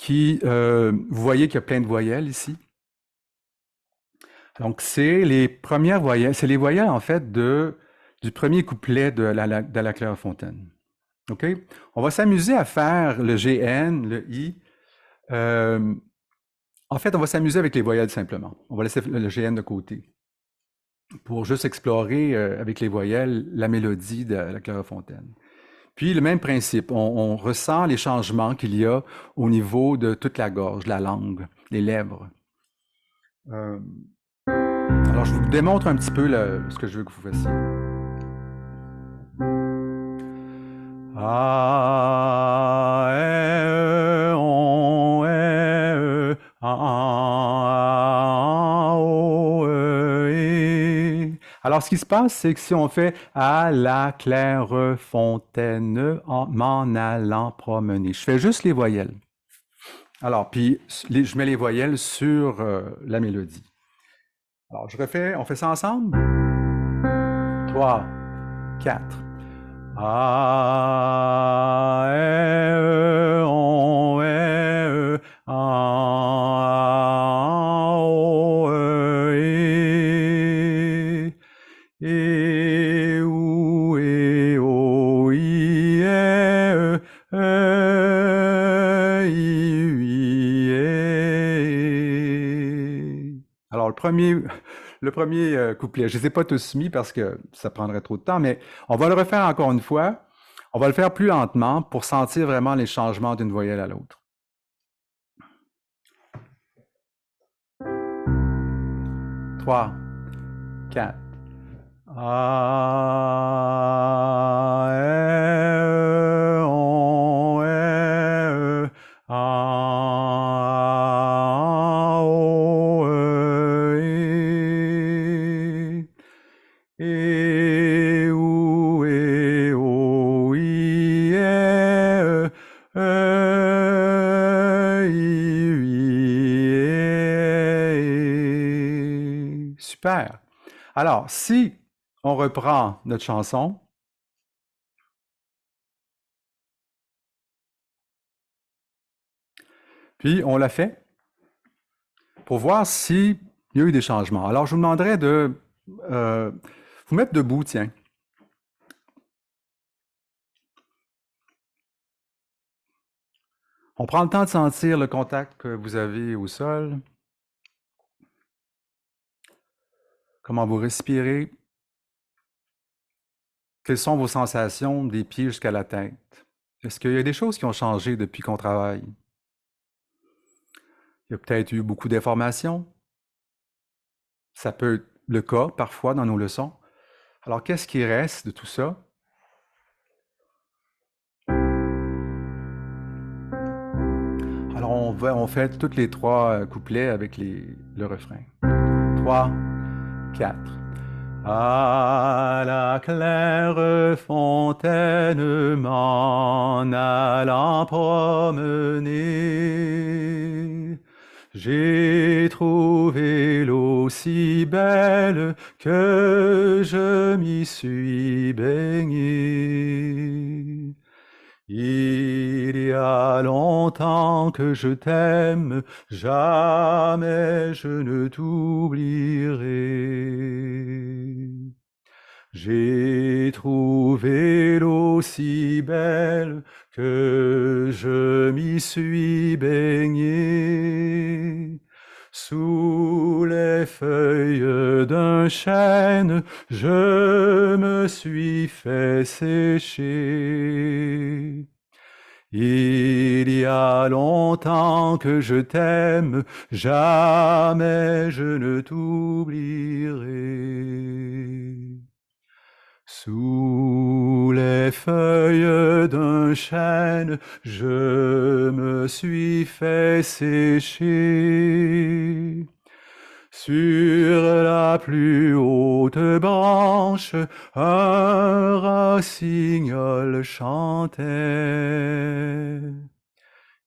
vous voyez qu'il y a plein de voyelles ici. Donc, c'est les premières voyelles, c'est les voyelles en fait du premier couplet de la Clairefontaine. OK? On va s'amuser à faire le GN, le I. En fait, on va s'amuser avec les voyelles simplement. On va laisser le GN de côté pour juste explorer avec les voyelles la mélodie de la Clairefontaine. Puis le même principe, on ressent les changements qu'il y a au niveau de toute la gorge, la langue, les lèvres. Alors je vous démontre un petit peu ce que je veux que vous fassiez. A, E, on, E, A, O, E, Alors, ce qui se passe, c'est que si on fait à la Clairefontaine m'en allant promener, je fais juste les voyelles. Alors, puis je mets les voyelles sur la mélodie. Alors, on fait ça ensemble? 3, 4. A, E, on, E, A, O, E, E, ou, E, O, I, E, E, I, U, I, E. Alors, le premier couplet, je ne les ai pas tous mis parce que ça prendrait trop de temps, mais on va le refaire encore une fois. On va le faire plus lentement pour sentir vraiment les changements d'une voyelle à l'autre. 3, 4. A, E, on, E, A, O, E, E, ou, E, O, Super. Alors, si on reprend notre chanson, puis on la fait pour voir s'il y a eu des changements. Alors, je vous demanderais de vous mettre debout, tiens. On prend le temps de sentir le contact que vous avez au sol, comment vous respirez, quelles sont vos sensations des pieds jusqu'à la tête. Est-ce qu'il y a des choses qui ont changé depuis qu'on travaille? Il y a peut-être eu beaucoup d'informations. Ça peut être le cas parfois dans nos leçons. Alors, qu'est-ce qui reste de tout ça? Alors, on fait toutes les trois couplets avec le refrain. 3, 4. À la claire fontaine m'en allant promener, j'ai trouvé l'eau si belle que je m'y suis baigné. Il y a longtemps que je t'aime, jamais je ne t'oublierai. J'ai trouvé l'eau si belle que je m'y suis baigné. Sous les feuilles d'un chêne, je me suis fait sécher. Il y a longtemps que je t'aime, jamais je ne t'oublierai. Sous les feuilles d'un chêne, je me suis fait sécher. Sur la plus haute branche, un rossignol chantait.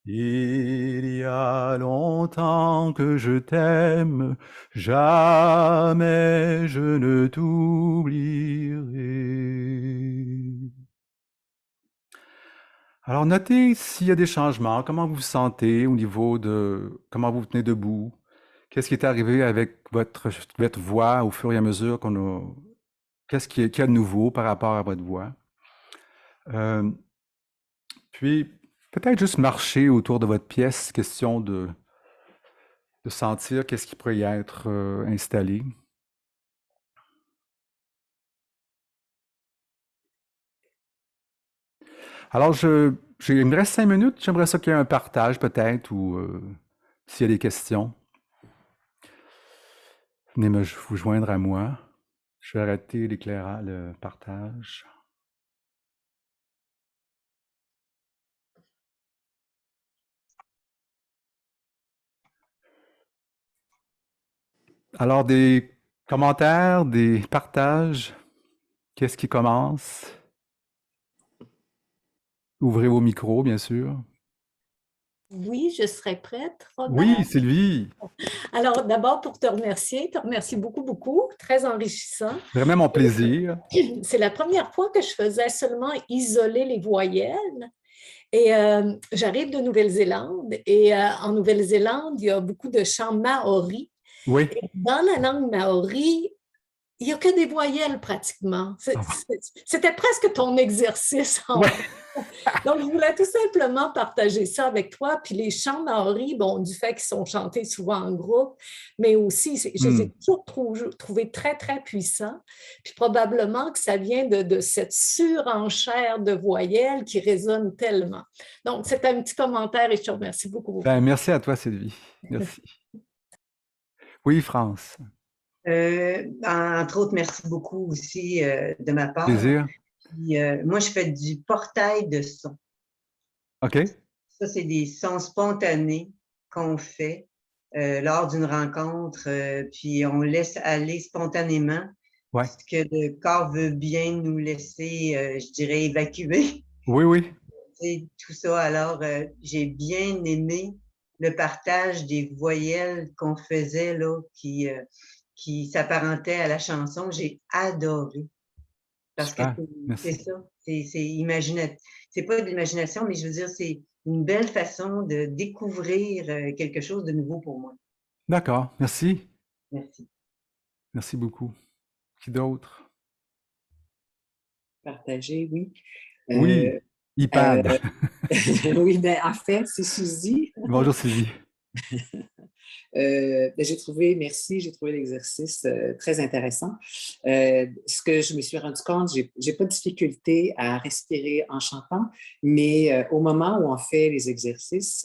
Il y a longtemps que je t'aime, jamais je ne t'oublierai. Alors, notez s'il y a des changements, comment vous vous sentez au niveau de comment vous vous tenez debout. Qu'est-ce qui est arrivé avec votre voix au fur et à mesure qu'on a... Qu'est-ce qu'il y a de nouveau par rapport à votre voix? Puis, peut-être juste marcher autour de votre pièce, question de sentir qu'est-ce qui pourrait y être installé. Alors, il me reste 5 minutes. J'aimerais ça qu'il y ait un partage peut-être ou s'il y a des questions. Venez vous joindre à moi. Je vais arrêter l'éclairage, le partage. Alors, des commentaires, des partages. Qu'est-ce qui commence? Ouvrez vos micros, bien sûr. Oui, je serai prête, Robert. Oui, Sylvie. Alors, d'abord, pour te remercie beaucoup, beaucoup, très enrichissant. Vraiment mon plaisir. C'est la première fois que je faisais seulement isoler les voyelles. Et j'arrive de Nouvelle-Zélande et en Nouvelle-Zélande, il y a beaucoup de chants maoris. Oui. Et dans la langue maori, il n'y a que des voyelles pratiquement. C'était presque ton exercice en Ouais. Donc, je voulais tout simplement partager ça avec toi. Puis les chants maoris, bon, du fait qu'ils sont chantés souvent en groupe, mais aussi, je les ai toujours trouvés très, très puissants. Puis probablement que ça vient de cette surenchère de voyelles qui résonne tellement. Donc, c'est un petit commentaire et je te remercie beaucoup. Ben, merci à toi, Sylvie. Merci. Oui, France. Entre autres, merci beaucoup aussi de ma part. Plaisir. Puis, moi, je fais du portail de son. OK. Ça, c'est des sons spontanés qu'on fait lors d'une rencontre, puis on laisse aller spontanément Ouais. ce que le corps veut bien nous laisser, je dirais, évacuer. Oui, oui. Tout ça. Alors, j'ai bien aimé le partage des voyelles qu'on faisait, là, qui qui s'apparentait à la chanson. J'ai adoré. Parce que Super, c'est merci. ça, c'est pas de l'imagination, mais je veux dire, c'est une belle façon de découvrir quelque chose de nouveau pour moi. D'accord, merci. Merci. Merci beaucoup. Qui d'autre? Partager, oui. Oui, iPad. Oui, ben, en fait, c'est Suzy. Bonjour Suzy. Ben, j'ai trouvé l'exercice très intéressant. Ce que je me suis rendu compte, j'ai pas de difficulté à respirer en chantant, mais au moment où on fait les exercices,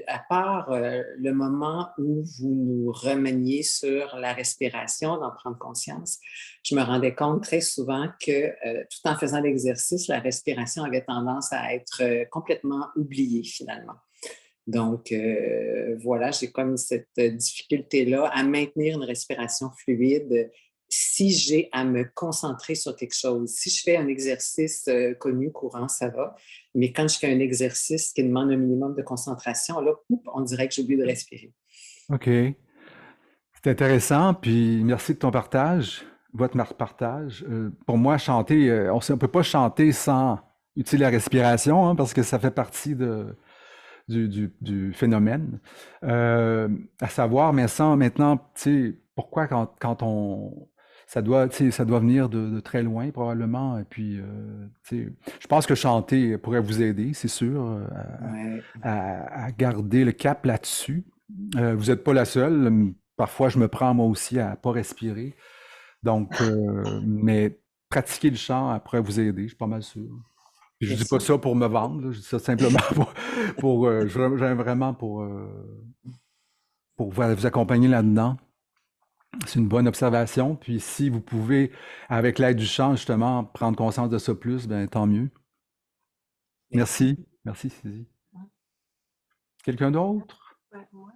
à part le moment où vous nous remaniez sur la respiration, d'en prendre conscience, je me rendais compte très souvent que tout en faisant l'exercice, la respiration avait tendance à être complètement oubliée finalement. Donc, voilà, j'ai comme cette difficulté-là à maintenir une respiration fluide si j'ai à me concentrer sur quelque chose. Si je fais un exercice connu, courant, ça va. Mais quand je fais un exercice qui demande un minimum de concentration, là, on dirait que j'oublie de respirer. OK. C'est intéressant, puis merci de ton partage, votre partage. Pour moi, chanter, on ne peut pas chanter sans utiliser la respiration, hein, parce que ça fait partie du phénomène. À savoir, mais sans maintenant, tu sais, pourquoi quand on... Ça doit, tu sais, ça doit venir de très loin, probablement. Et puis, tu sais, je pense que chanter pourrait vous aider, c'est sûr, Ouais. à garder le cap là-dessus. Vous n'êtes pas la seule. Parfois, je me prends moi aussi à pas respirer. Donc, mais pratiquer le chant pourrait vous aider, je suis pas mal sûr. Puis je dis pas Merci. ça pour me vendre, là, je dis ça simplement j'aime vraiment pour vous accompagner là-dedans. C'est une bonne observation. Puis si vous pouvez, avec l'aide du chant, justement, prendre conscience de ça plus, ben tant mieux. Merci. Merci. Merci, Suzy. Quelqu'un d'autre? Ouais, moi.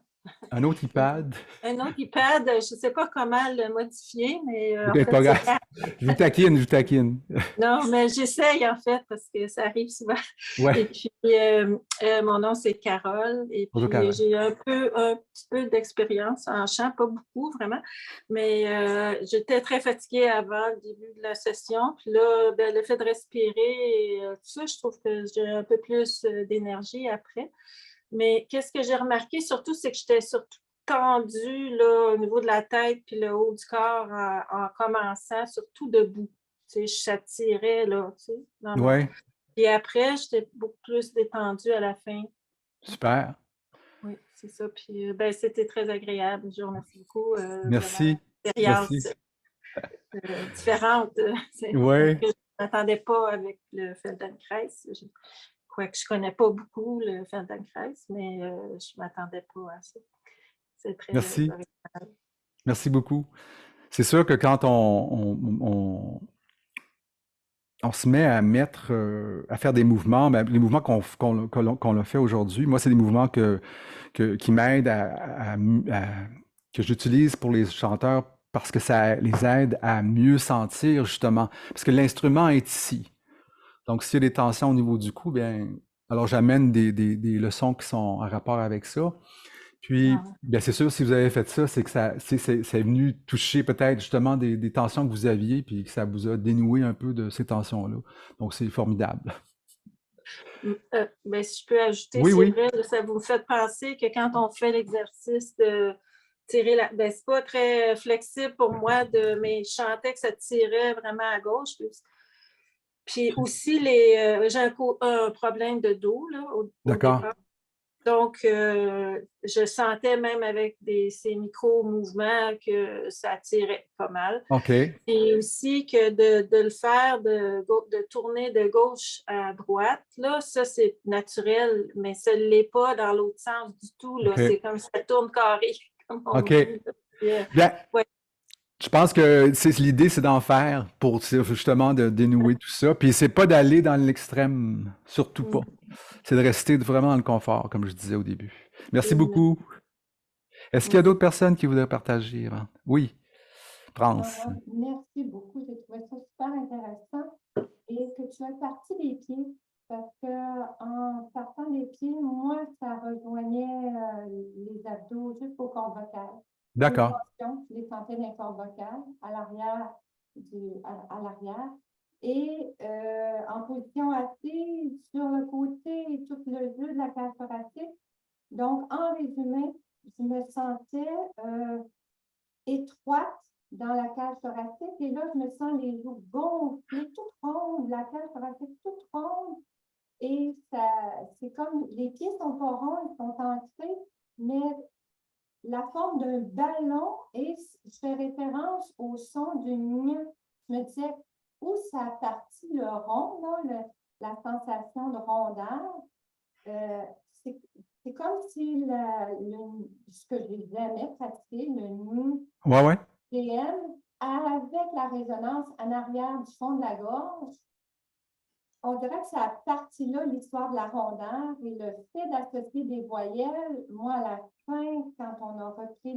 Un autre iPad? Un autre iPad, je ne sais pas comment le modifier, mais en C'est fait, pas c'est grave. Je vous taquine, je vous taquine. non, mais j'essaye en fait parce que ça arrive souvent. Et Ouais. puis, mon nom, c'est Carole. Et Bonjour, puis, Carole. j'ai un petit peu d'expérience en chant, pas beaucoup vraiment, mais j'étais très fatiguée avant le début de la session. Puis là, ben, le fait de respirer et tout ça, je trouve que j'ai un peu plus d'énergie après. Mais qu'est-ce que j'ai remarqué surtout, c'est que j'étais surtout tendue là, au niveau de la tête puis le haut du corps en commençant, surtout debout. Tu sais, je s'attirais là, tu sais, dans mon... Ouais, Et après, j'étais beaucoup plus détendue à la fin. super. Oui, c'est ça. Puis, ben, c'était très agréable. Je vous remercie beaucoup. Vraiment, Merci. expérience Merci. différente Ouais. que je ne m'attendais pas avec le Feldenkrais. Quoique je ne connais pas beaucoup le Feldenkrais, mais je ne m'attendais pas à ça. C'est très Merci. original. Merci beaucoup. C'est sûr que quand on se met à mettre, à faire des mouvements, ben, les mouvements qu'on a fait aujourd'hui, moi, c'est des mouvements qui m'aident que j'utilise pour les chanteurs parce que ça les aide à mieux sentir, justement. Parce que l'instrument est ici. Donc, s'il y a des tensions au niveau du cou, bien, alors j'amène des leçons qui sont en rapport avec ça. Puis, Ah, bien, c'est sûr, si vous avez fait ça, c'est que c'est venu toucher peut-être justement des tensions que vous aviez, puis que ça vous a dénoué un peu de ces tensions-là. Donc, c'est formidable. ben, si je peux ajouter, Oui, c'est oui. vrai, ça vous fait penser que quand on fait l'exercice de tirer la... Ben, c'est pas très flexible pour moi, mais je sentais que ça tirait vraiment à gauche. Puis aussi, j'ai un problème de dos là, au D'accord. départ. Donc, je sentais même avec ces micro-mouvements que ça tirait pas mal. OK. Et aussi que de le faire, de tourner de gauche à droite, là, ça, c'est naturel, mais ça ne l'est pas dans l'autre sens du tout. Là. OK. C'est comme ça tourne carré, comme on OK. dit. Puis, Bien, ouais. je pense que l'idée, c'est d'en faire pour justement de dénouer tout ça. Puis c'est pas d'aller dans l'extrême, surtout pas. C'est de rester vraiment dans le confort, comme je disais au début. Merci beaucoup. Est-ce qu'il y a d'autres personnes qui voudraient partager, Yvonne? Oui, France. Merci beaucoup, j'ai trouvé ça super intéressant et que tu as parti des pieds parce qu'en partant des pieds, moi, ça rejoignait les abdos jusqu'au corps vocal. Les D'accord. tensions, je les sentais dans les cordes droit à l'arrière. Et en position assise sur le côté, tout le jeu de la cage thoracique. Donc, en résumé, je me sentais étroite dans la cage thoracique et là, je me sens les joues gonflées, toutes rondes, la cage thoracique toute ronde. Et ça, c'est comme, les pieds sont pas ronds, ils sont ancrés, mais la forme d'un ballon et je fais référence au son du gna. Je me disais, où ça a parti le rond, là, la sensation de rondeur. C'est comme si ce que j'ai jamais pratiqué, le Ouais. NUDM, avec la résonance en arrière du fond de la gorge, on dirait que ça a parti là l'histoire de la rondeur et le fait d'associer des voyelles, moi à la fin, quand on a repris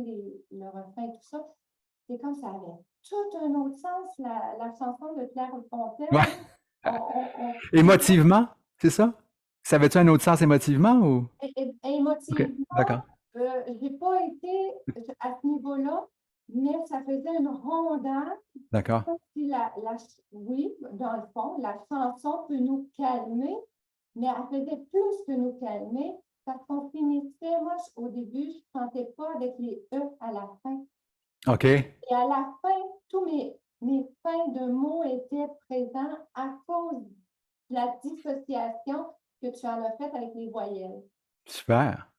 le refrain et tout ça, c'est comme ça avait tout un autre sens, la chanson de Claire Fontaine. Ouais. Émotivement, c'est ça? Ça avait-tu un autre sens émotivement ou? Émotivement, OK, d'accord. j'ai pas été à ce niveau-là, mais ça faisait une rondeur. D'accord. Si oui, dans le fond, la chanson peut nous calmer, mais elle faisait plus que nous calmer parce qu'on finissait, moi, au début, je ne chantais pas avec les E à la fin. OK. Et à la fin, tous mes fins de mots étaient présents à cause de la dissociation que tu en as faite avec les voyelles. Super.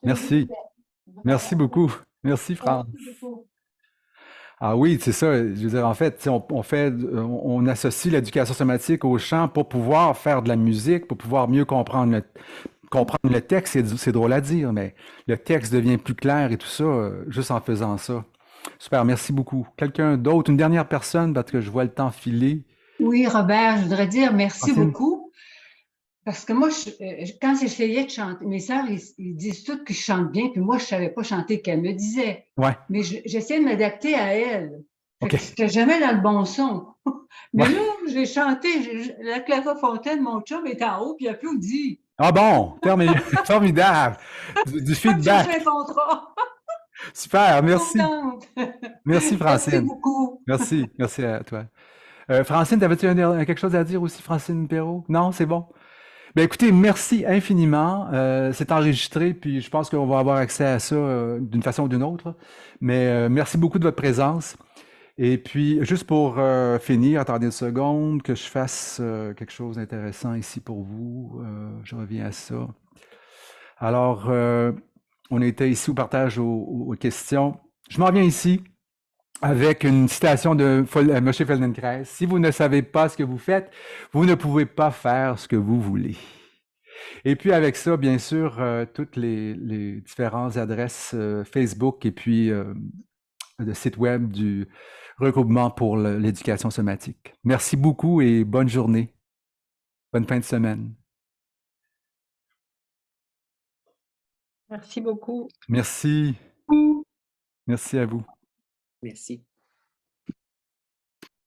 Merci. Merci beaucoup. Merci, France. Merci beaucoup. Ah oui, c'est ça. Je veux dire, en fait, on associe l'éducation somatique au chant pour pouvoir faire de la musique, pour pouvoir mieux comprendre le texte. C'est drôle à dire, mais le texte devient plus clair et tout ça, juste en faisant ça. Super, merci beaucoup. Quelqu'un d'autre, une dernière personne, parce que je vois le temps filer. Oui, Robert, je voudrais dire merci Francine? beaucoup. Parce que moi, quand j'essayais de chanter, mes sœurs, ils disent toutes que je chante bien, puis moi, je ne savais pas chanter qu'elles me disaient. Ouais. Mais j'essayais de m'adapter à elles. OK. Je n'étais jamais dans le bon son. Mais Ouais. là, j'ai chanté, la Clara Fontaine, mon chum est en haut, puis il applaudit. Ah bon, formidable. Du feedback. J'ai un contrat. Super, merci. Contente. Merci, Francine. Merci beaucoup. Merci à toi. Francine, t'avais-tu quelque chose à dire aussi, Francine Perrault? Non, c'est bon. Ben écoutez, merci infiniment. C'est enregistré, puis je pense qu'on va avoir accès à ça d'une façon ou d'une autre. Mais merci beaucoup de votre présence. Et puis, juste pour finir, attendez une seconde, que je fasse quelque chose d'intéressant ici pour vous. Je reviens à ça. Alors, on était ici au partage aux questions. Je m'en viens ici avec une citation de M. Feldenkrais. Si vous ne savez pas ce que vous faites, vous ne pouvez pas faire ce que vous voulez. Et puis avec ça, bien sûr, toutes les différentes adresses Facebook et puis le site web du regroupement pour l'éducation somatique. Merci beaucoup et bonne journée. Bonne fin de semaine. Merci beaucoup. Merci. Merci à vous. Merci.